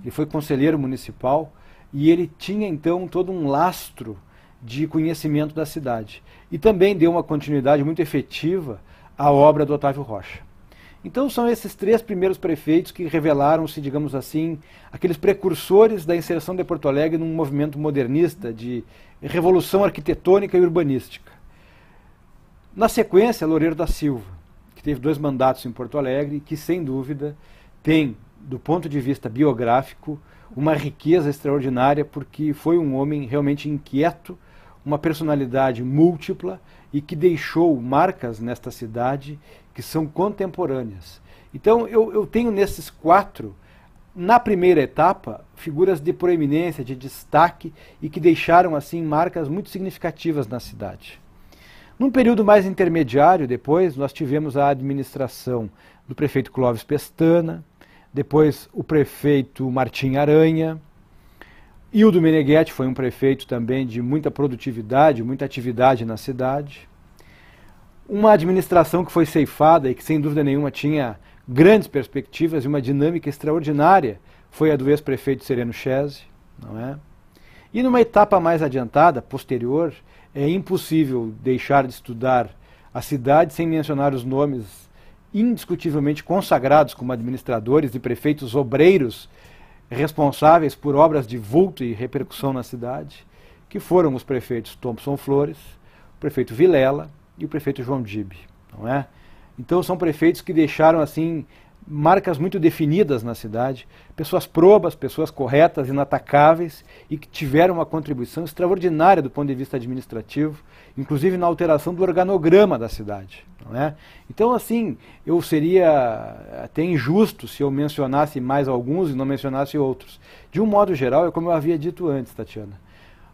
[SPEAKER 5] ele foi conselheiro municipal e ele tinha então todo um lastro de conhecimento da cidade. E também deu uma continuidade muito efetiva à obra do Otávio Rocha. Então são esses 3 primeiros prefeitos que revelaram-se, digamos assim, aqueles precursores da inserção de Porto Alegre num movimento modernista de revolução arquitetônica e urbanística. Na sequência, Loureiro da Silva, que teve 2 mandatos em Porto Alegre, que sem dúvida tem, do ponto de vista biográfico, uma riqueza extraordinária, porque foi um homem realmente inquieto, uma personalidade múltipla e que deixou marcas nesta cidade que são contemporâneas. Então eu tenho nesses 4, na primeira etapa, figuras de proeminência, de destaque e que deixaram assim marcas muito significativas na cidade. Num período mais intermediário, depois, nós tivemos a administração do prefeito Clóvis Pestana, depois o prefeito Martim Aranha. Hildo Meneghetti foi um prefeito também de muita produtividade, muita atividade na cidade. Uma administração que foi ceifada e que sem dúvida nenhuma tinha grandes perspectivas e uma dinâmica extraordinária foi a do ex-prefeito Sereno Chese, não é? E numa etapa mais adiantada, posterior, é impossível deixar de estudar a cidade sem mencionar os nomes indiscutivelmente consagrados como administradores e prefeitos obreiros responsáveis por obras de vulto e repercussão na cidade, que foram os prefeitos Thompson Flores, o prefeito Vilela e o prefeito João Dibe, não é? Então são prefeitos que deixaram assim marcas muito definidas na cidade, pessoas probas, pessoas corretas, inatacáveis e que tiveram uma contribuição extraordinária do ponto de vista administrativo, inclusive na alteração do organograma da cidade. Não é? Então, assim, eu seria até injusto se eu mencionasse mais alguns e não mencionasse outros. De um modo geral, é como eu havia dito antes, Tatiana,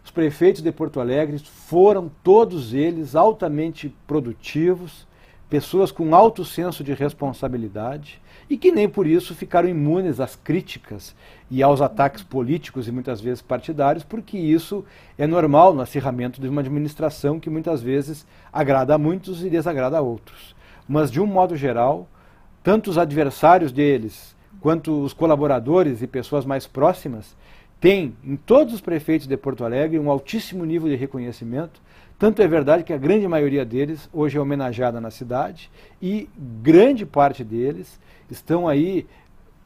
[SPEAKER 5] os prefeitos de Porto Alegre foram todos eles altamente produtivos, pessoas com alto senso de responsabilidade e que nem por isso ficaram imunes às críticas e aos ataques políticos e muitas vezes partidários, porque isso é normal no acirramento de uma administração que muitas vezes agrada a muitos e desagrada a outros. Mas, de um modo geral, tanto os adversários deles quanto os colaboradores e pessoas mais próximas têm, em todos os prefeitos de Porto Alegre, um altíssimo nível de reconhecimento. Tanto é verdade que a grande maioria deles hoje é homenageada na cidade e grande parte deles estão aí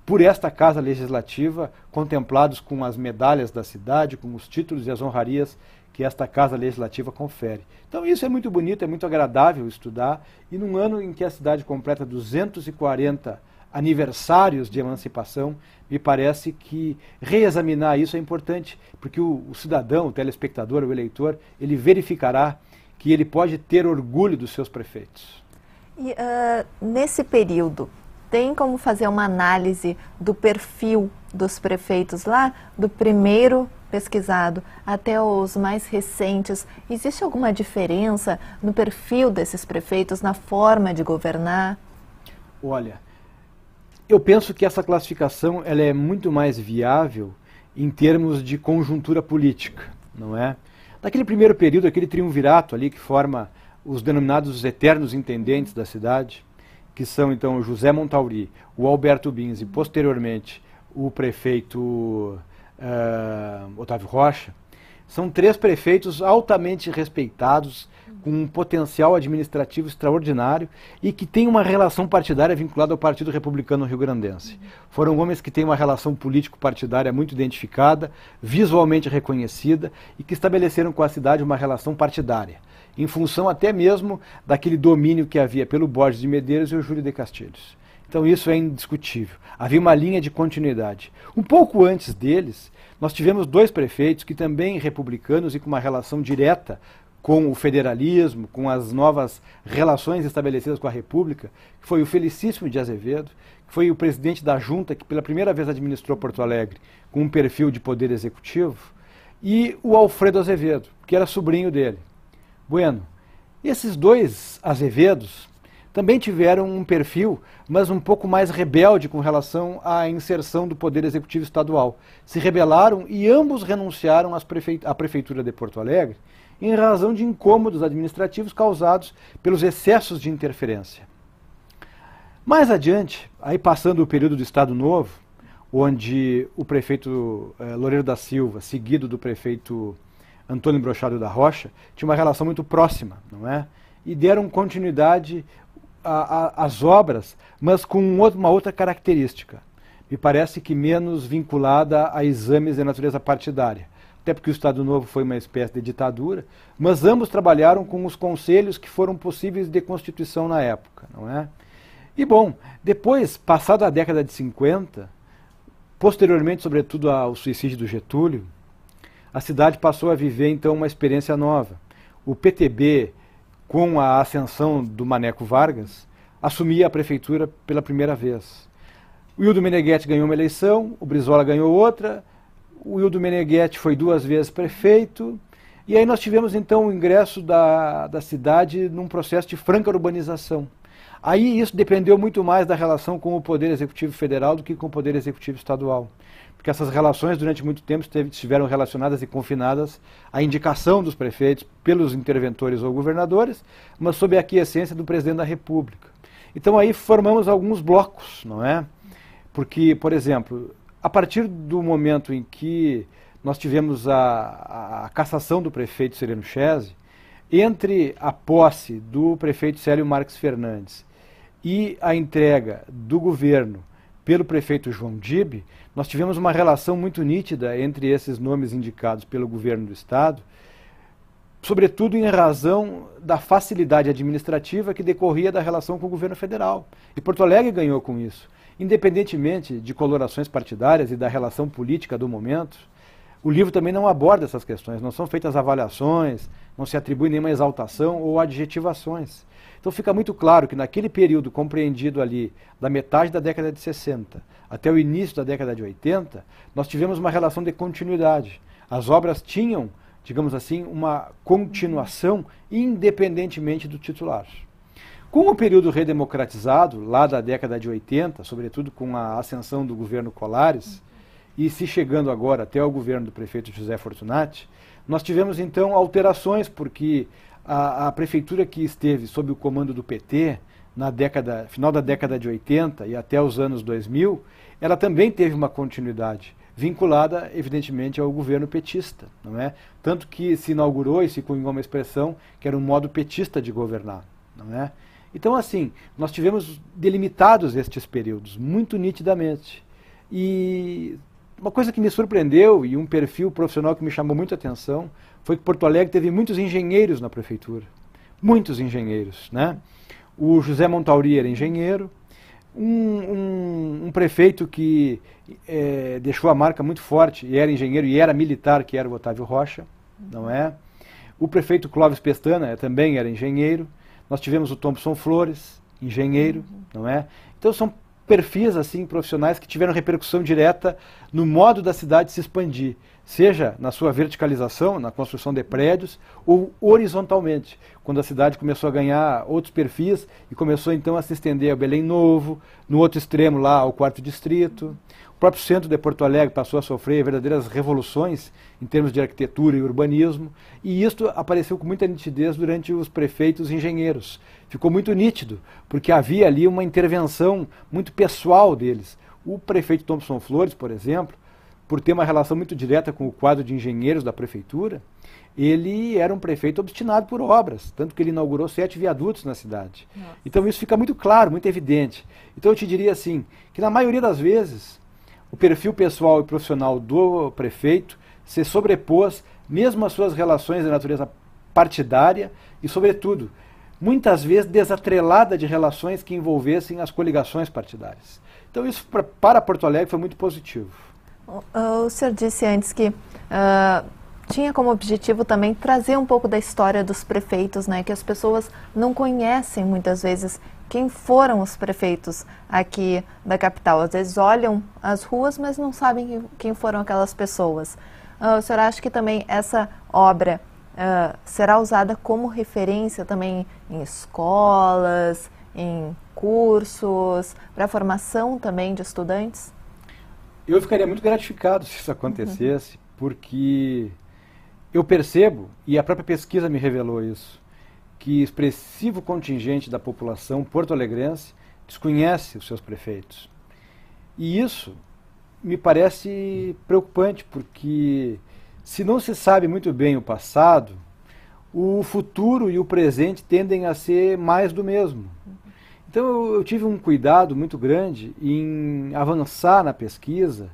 [SPEAKER 5] por esta Casa Legislativa, contemplados com as medalhas da cidade, com os títulos e as honrarias que esta Casa Legislativa confere. Então isso é muito bonito, é muito agradável estudar, e num ano em que a cidade completa 240 aniversários de emancipação, me parece que reexaminar isso é importante, porque o cidadão, o telespectador, o eleitor, ele verificará que ele pode ter orgulho dos seus prefeitos.
[SPEAKER 1] E nesse período, tem como fazer uma análise do perfil dos prefeitos lá, do primeiro pesquisado até os mais recentes? Existe alguma diferença no perfil desses prefeitos, na forma de governar?
[SPEAKER 5] Olha, eu penso que essa classificação ela é muito mais viável em termos de conjuntura política, não é? Naquele primeiro período, aquele triunvirato ali que forma os denominados eternos intendentes da cidade, que são então o José Montauri, o Alberto Bins e posteriormente o prefeito Otávio Rocha, são três prefeitos altamente respeitados, com um potencial administrativo extraordinário e que têm uma relação partidária vinculada ao Partido Republicano Rio-Grandense. Foram homens que têm uma relação político-partidária muito identificada, visualmente reconhecida e que estabeleceram com a cidade uma relação partidária, em função até mesmo daquele domínio que havia pelo Borges de Medeiros e o Júlio de Castilhos. Então isso é indiscutível. Havia uma linha de continuidade. Um pouco antes deles, nós tivemos dois prefeitos que também republicanos e com uma relação direta com o federalismo, com as novas relações estabelecidas com a República, que foi o Felicíssimo de Azevedo, que foi o presidente da Junta que pela primeira vez administrou Porto Alegre com um perfil de poder executivo, e o Alfredo Azevedo, que era sobrinho dele. Bueno, esses dois Azevedos também tiveram um perfil, mas um pouco mais rebelde com relação à inserção do poder executivo estadual. Se rebelaram e ambos renunciaram à Prefeitura de Porto Alegre, em razão de incômodos administrativos causados pelos excessos de interferência. Mais adiante, aí passando o período do Estado Novo, onde o prefeito Loureiro da Silva, seguido do prefeito Antônio Brochado da Rocha, tinha uma relação muito próxima, não é? E deram continuidade às obras, mas com uma outra característica. Me parece que menos vinculada a exames de natureza partidária. Até porque o Estado Novo foi uma espécie de ditadura, mas ambos trabalharam com os conselhos que foram possíveis de constituição na época, não é? E bom, depois, passada a década de 50, posteriormente, sobretudo ao suicídio do Getúlio, a cidade passou a viver então uma experiência nova. O PTB, com a ascensão do Maneco Vargas, assumia a prefeitura pela primeira vez. O Hildo Meneghetti ganhou uma eleição, o Brizola ganhou outra, o Hildo Meneghetti foi 2 vezes prefeito, e aí nós tivemos então o ingresso da cidade num processo de franca urbanização. Aí isso dependeu muito mais da relação com o Poder Executivo Federal do que com o Poder Executivo Estadual. Porque essas relações durante muito tempo estiveram relacionadas e confinadas à indicação dos prefeitos pelos interventores ou governadores, mas sob a aquiescência do presidente da República. Então aí formamos alguns blocos, não é? Porque, por exemplo, a partir do momento em que nós tivemos a cassação do prefeito Sereno Chese, entre a posse do prefeito Célio Marques Fernandes e a entrega do governo pelo prefeito João Dibe, nós tivemos uma relação muito nítida entre esses nomes indicados pelo governo do Estado, sobretudo em razão da facilidade administrativa que decorria da relação com o governo federal. E Porto Alegre ganhou com isso. independentemente de colorações partidárias e da relação política do momento, o livro também não aborda essas questões, não são feitas avaliações, não se atribui nenhuma exaltação ou adjetivações. Então fica muito claro que naquele período compreendido ali, da metade da década de 60 até o início da década de 80, nós tivemos uma relação de continuidade. As obras tinham, digamos assim, uma continuação independentemente do titular. Com o período redemocratizado, lá da década de 80, sobretudo com a ascensão do governo Colares, e se chegando agora até o governo do prefeito José Fortunati, nós tivemos então alterações, porque a prefeitura que esteve sob o comando do PT, final da década de 80 e até os anos 2000, ela também teve uma continuidade, vinculada, evidentemente, ao governo petista, não é? Tanto que se inaugurou e se cunhou uma expressão que era um modo petista de governar, não é? Então, assim, nós tivemos delimitados estes períodos, muito nitidamente. E uma coisa que me surpreendeu, e um perfil profissional que me chamou muita atenção, foi que Porto Alegre teve muitos engenheiros na prefeitura. Muitos engenheiros, né? O José Montauri era engenheiro, um prefeito que deixou a marca muito forte, e era engenheiro, e era militar, que era o Otávio Rocha, não é? O prefeito Clóvis Pestana também era engenheiro. Nós tivemos o Thompson Flores, engenheiro, não é? Então são perfis assim profissionais que tiveram repercussão direta no modo da cidade se expandir, seja na sua verticalização, na construção de prédios, ou horizontalmente, quando a cidade começou a ganhar outros perfis e começou então a se estender ao Belém Novo, no outro extremo lá ao 4º Distrito. O próprio centro de Porto Alegre passou a sofrer verdadeiras revoluções em termos de arquitetura e urbanismo, e isto apareceu com muita nitidez durante os prefeitos engenheiros. Ficou muito nítido, porque havia ali uma intervenção muito pessoal deles. O prefeito Thompson Flores, por exemplo, por ter uma relação muito direta com o quadro de engenheiros da prefeitura, ele era um prefeito obstinado por obras, tanto que ele inaugurou 7 viadutos na cidade. Nossa. Então isso fica muito claro, muito evidente. Então eu te diria assim, que na maioria das vezes, o perfil pessoal e profissional do prefeito se sobrepôs mesmo às suas relações de natureza partidária e, sobretudo, muitas vezes desatrelada de relações que envolvessem as coligações partidárias. Então isso para Porto Alegre foi muito positivo.
[SPEAKER 1] O senhor disse antes que tinha como objetivo também trazer um pouco da história dos prefeitos, né? Que as pessoas não conhecem muitas vezes quem foram os prefeitos aqui da capital. Às vezes olham as ruas, mas não sabem quem foram aquelas pessoas. O senhor acha que também essa obra será usada como referência também em escolas, em cursos, para a formação também de estudantes?
[SPEAKER 5] Eu ficaria muito gratificado se isso acontecesse, porque eu percebo, e a própria pesquisa me revelou isso, que expressivo contingente da população porto-alegrense desconhece os seus prefeitos. E isso me parece preocupante, porque se não se sabe muito bem o passado, o futuro e o presente tendem a ser mais do mesmo. Então eu tive um cuidado muito grande em avançar na pesquisa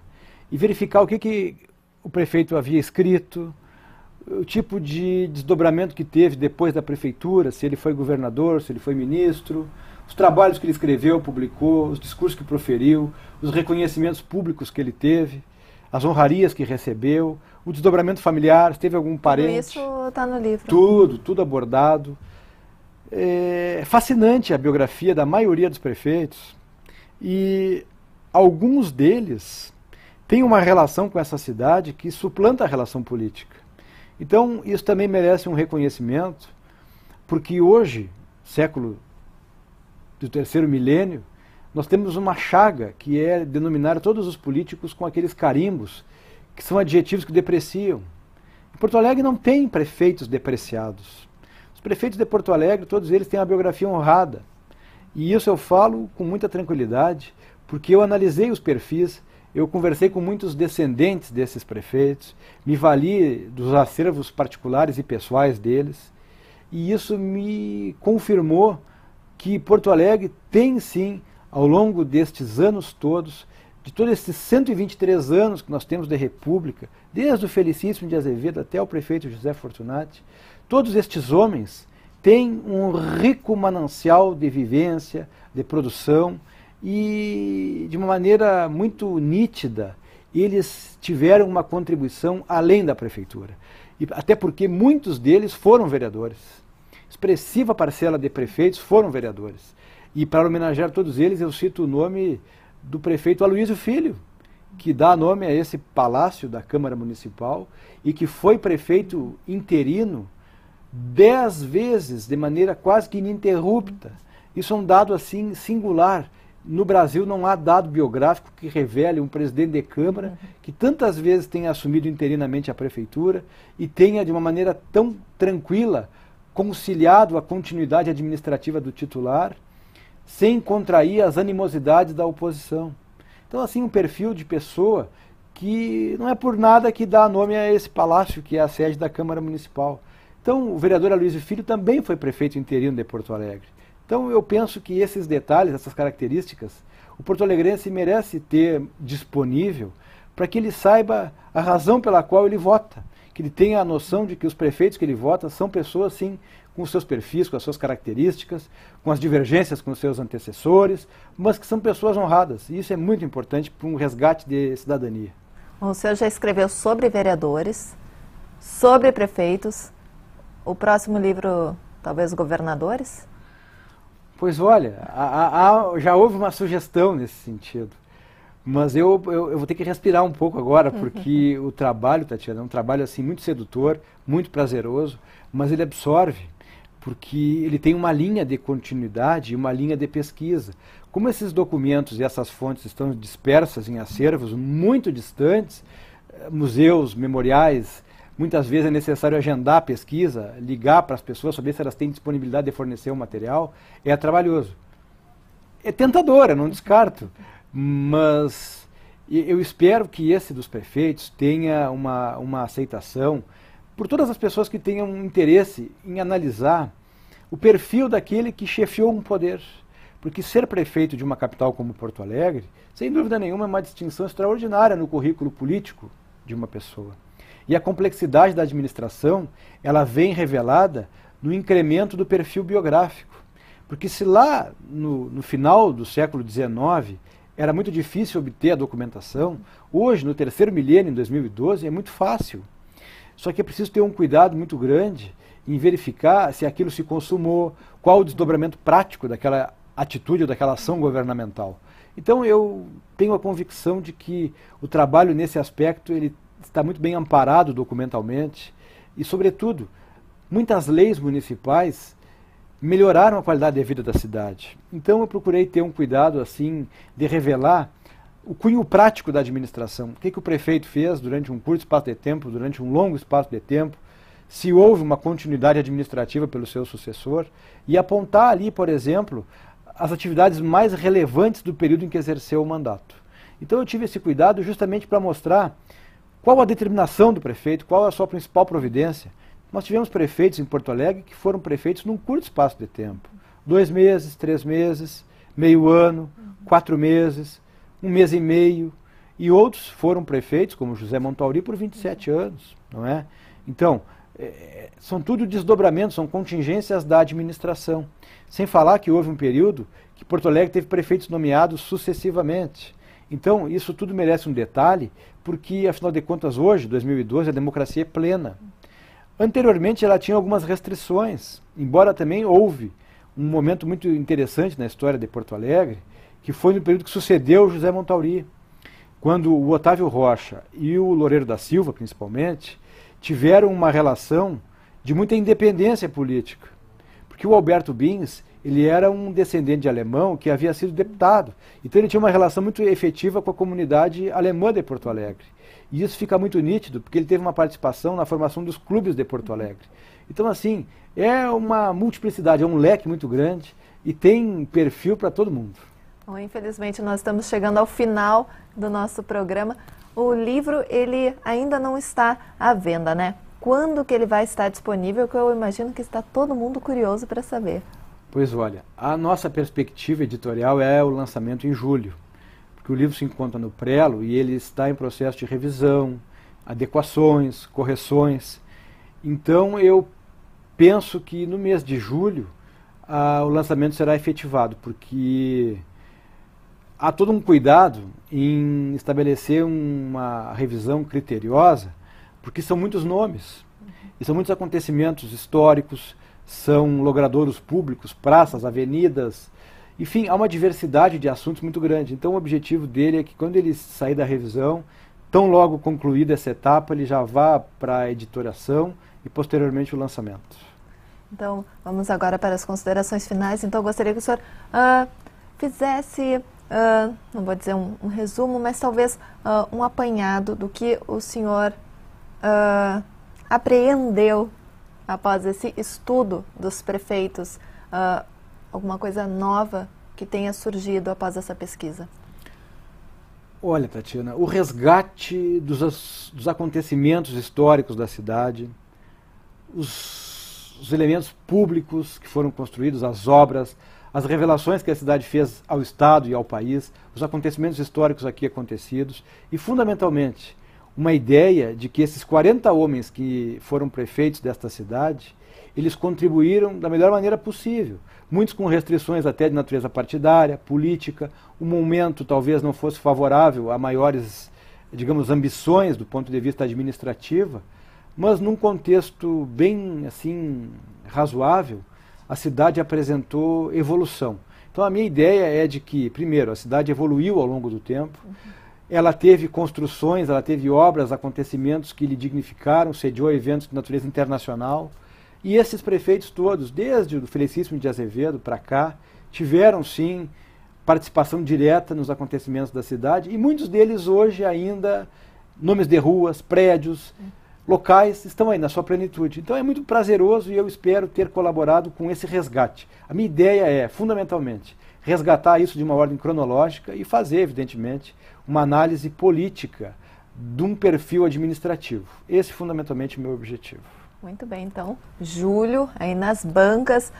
[SPEAKER 5] e verificar o que o prefeito havia escrito, o tipo de desdobramento que teve depois da prefeitura, se ele foi governador, se ele foi ministro, os trabalhos que ele escreveu, publicou, os discursos que proferiu, os reconhecimentos públicos que ele teve, as honrarias que recebeu, o desdobramento familiar, se teve algum parente.
[SPEAKER 1] Tudo isso está no livro.
[SPEAKER 5] Tudo abordado. É fascinante a biografia da maioria dos prefeitos, e alguns deles têm uma relação com essa cidade que suplanta a relação política. Então isso também merece um reconhecimento, porque hoje, século do 3º milênio, nós temos uma chaga que é denominar todos os políticos com aqueles carimbos que são adjetivos que depreciam. Em Porto Alegre não tem prefeitos depreciados. Os prefeitos de Porto Alegre, todos eles têm uma biografia honrada. E isso eu falo com muita tranquilidade, porque eu analisei os perfis, eu conversei com muitos descendentes desses prefeitos, me vali dos acervos particulares e pessoais deles, e isso me confirmou que Porto Alegre tem sim, ao longo destes anos todos, de todos esses 123 anos que nós temos de república, desde o Felicíssimo de Azevedo até o prefeito José Fortunati, todos estes homens têm um rico manancial de vivência, de produção, e de uma maneira muito nítida eles tiveram uma contribuição além da prefeitura. E até porque muitos deles foram vereadores. Expressiva parcela de prefeitos foram vereadores. E para homenagear todos eles eu cito o nome do prefeito Aloísio Filho, que dá nome a esse palácio da Câmara Municipal e que foi prefeito interino 10 vezes, de maneira quase que ininterrupta. Isso é um dado assim singular. No Brasil não há dado biográfico que revele um presidente de Câmara que tantas vezes tenha assumido interinamente a prefeitura e tenha de uma maneira tão tranquila conciliado a continuidade administrativa do titular sem contrair as animosidades da oposição. Então, assim, um perfil de pessoa que não é por nada que dá nome a esse palácio, que é a sede da Câmara Municipal. Então, o vereador Aloísio Filho também foi prefeito interino de Porto Alegre. Então, eu penso que esses detalhes, essas características, o porto-alegrense merece ter disponível para que ele saiba a razão pela qual ele vota, que ele tenha a noção de que os prefeitos que ele vota são pessoas, sim, com os seus perfis, com as suas características, com as divergências com os seus antecessores, mas que são pessoas honradas. E isso é muito importante para um resgate de cidadania.
[SPEAKER 1] O senhor já escreveu sobre vereadores, sobre prefeitos. O próximo livro, talvez, governadores?
[SPEAKER 5] Pois olha, já houve uma sugestão nesse sentido. Mas eu vou ter que respirar um pouco agora, porque o trabalho, Tatiana, é um trabalho assim, muito sedutor, muito prazeroso, mas ele absorve, porque ele tem uma linha de continuidade e uma linha de pesquisa. Como esses documentos e essas fontes estão dispersas em acervos muito distantes, museus, memoriais, muitas vezes é necessário agendar a pesquisa, ligar para as pessoas, saber se elas têm disponibilidade de fornecer o material, é trabalhoso. É tentador, eu não descarto, mas eu espero que esse dos prefeitos tenha uma aceitação por todas as pessoas que tenham interesse em analisar o perfil daquele que chefiou um poder. Porque ser prefeito de uma capital como Porto Alegre, sem dúvida nenhuma, é uma distinção extraordinária no currículo político de uma pessoa. E a complexidade da administração, ela vem revelada no incremento do perfil biográfico. Porque se lá no final do século XIX era muito difícil obter a documentação, hoje, no terceiro milênio, em 2012, é muito fácil. Só que é preciso ter um cuidado muito grande em verificar se aquilo se consumou, qual o desdobramento prático daquela atitude ou daquela ação governamental. Então eu tenho a convicção de que o trabalho nesse aspecto ele está muito bem amparado documentalmente e, sobretudo, muitas leis municipais melhoraram a qualidade de vida da cidade. Então eu procurei ter um cuidado assim de revelar o cunho prático da administração. O que o prefeito fez durante um curto espaço de tempo, durante um longo espaço de tempo, se houve uma continuidade administrativa pelo seu sucessor, e apontar ali, por exemplo, as atividades mais relevantes do período em que exerceu o mandato. Então eu tive esse cuidado justamente para mostrar qual a determinação do prefeito, qual a sua principal providência. Nós tivemos prefeitos em Porto Alegre que foram prefeitos num curto espaço de tempo. 2 meses, 3 meses, meio ano, 4 meses, 1 mês e meio. E outros foram prefeitos, como José Montauri, por 27 anos. Não é? Então, são tudo desdobramentos, são contingências da administração. Sem falar que houve um período que Porto Alegre teve prefeitos nomeados sucessivamente. Então, isso tudo merece um detalhe, porque, afinal de contas, hoje, 2012, a democracia é plena. Anteriormente, ela tinha algumas restrições, embora também houve um momento muito interessante na história de Porto Alegre, que foi no período que sucedeu José Montauri, quando o Otávio Rocha e o Loureiro da Silva, principalmente, tiveram uma relação de muita independência política. Porque o Alberto Bins, ele era um descendente de alemão que havia sido deputado. Então ele tinha uma relação muito efetiva com a comunidade alemã de Porto Alegre. E isso fica muito nítido, porque ele teve uma participação na formação dos clubes de Porto Alegre. Então, assim, é uma multiplicidade, é um leque muito grande e tem perfil para todo mundo.
[SPEAKER 1] Bom, infelizmente, nós estamos chegando ao final do nosso programa. O livro, ele ainda não está à venda, né? Quando que ele vai estar disponível? Que eu imagino que está todo mundo curioso para saber.
[SPEAKER 5] Pois olha, a nossa perspectiva editorial é o lançamento em julho, porque o livro se encontra no prelo e ele está em processo de revisão, adequações, correções. Então eu penso que no mês de julho o lançamento será efetivado, porque há todo um cuidado em estabelecer uma revisão criteriosa, porque são muitos nomes, e são muitos acontecimentos históricos, são logradouros públicos, praças, avenidas, enfim, há uma diversidade de assuntos muito grande. Então o objetivo dele é que quando ele sair da revisão, tão logo concluída essa etapa, ele já vá para a editoração e posteriormente o lançamento.
[SPEAKER 1] Então, vamos agora para as considerações finais. Então, eu gostaria que o senhor fizesse, não vou dizer um resumo, mas talvez um apanhado do que o senhor apreendeu após esse estudo dos prefeitos, alguma coisa nova que tenha surgido após essa pesquisa.
[SPEAKER 5] Olha, Tatiana, o resgate dos acontecimentos históricos da cidade, os elementos públicos que foram construídos, as obras, as revelações que a cidade fez ao Estado e ao país, os acontecimentos históricos aqui acontecidos e, fundamentalmente, uma ideia de que esses 40 homens que foram prefeitos desta cidade, eles contribuíram da melhor maneira possível, muitos com restrições até de natureza partidária, política, o momento talvez não fosse favorável a maiores, digamos, ambições do ponto de vista administrativo, mas num contexto bem assim razoável, a cidade apresentou evolução. Então a minha ideia é de que, primeiro, a cidade evoluiu ao longo do tempo, ela teve construções, ela teve obras, acontecimentos que lhe dignificaram, sediou eventos de natureza internacional, e esses prefeitos todos, desde o Felicíssimo de Azevedo para cá, tiveram sim participação direta nos acontecimentos da cidade, e muitos deles hoje ainda, nomes de ruas, prédios, locais, estão aí na sua plenitude. Então é muito prazeroso e eu espero ter colaborado com esse resgate. A minha ideia é, fundamentalmente, resgatar isso de uma ordem cronológica e fazer, evidentemente, uma análise política de um perfil administrativo. Esse, fundamentalmente, é o meu objetivo.
[SPEAKER 1] Muito bem, então, julho, aí nas bancas,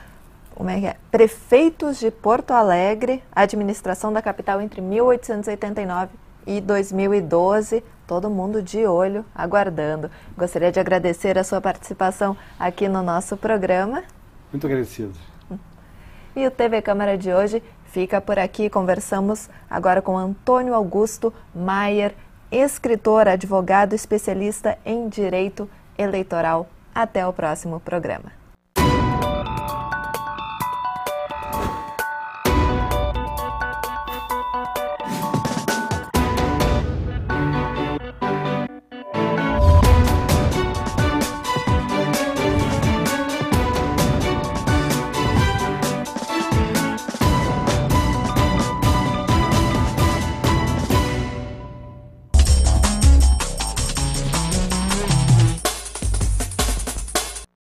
[SPEAKER 1] como é que é? Prefeitos de Porto Alegre, administração da capital entre 1889 e 2012, todo mundo de olho, aguardando. Gostaria de agradecer a sua participação aqui no nosso programa.
[SPEAKER 5] Muito agradecido.
[SPEAKER 1] E o TV Câmara de hoje fica por aqui. Conversamos agora com Antônio Augusto Maier, escritor, advogado, especialista em direito eleitoral. Até o próximo programa.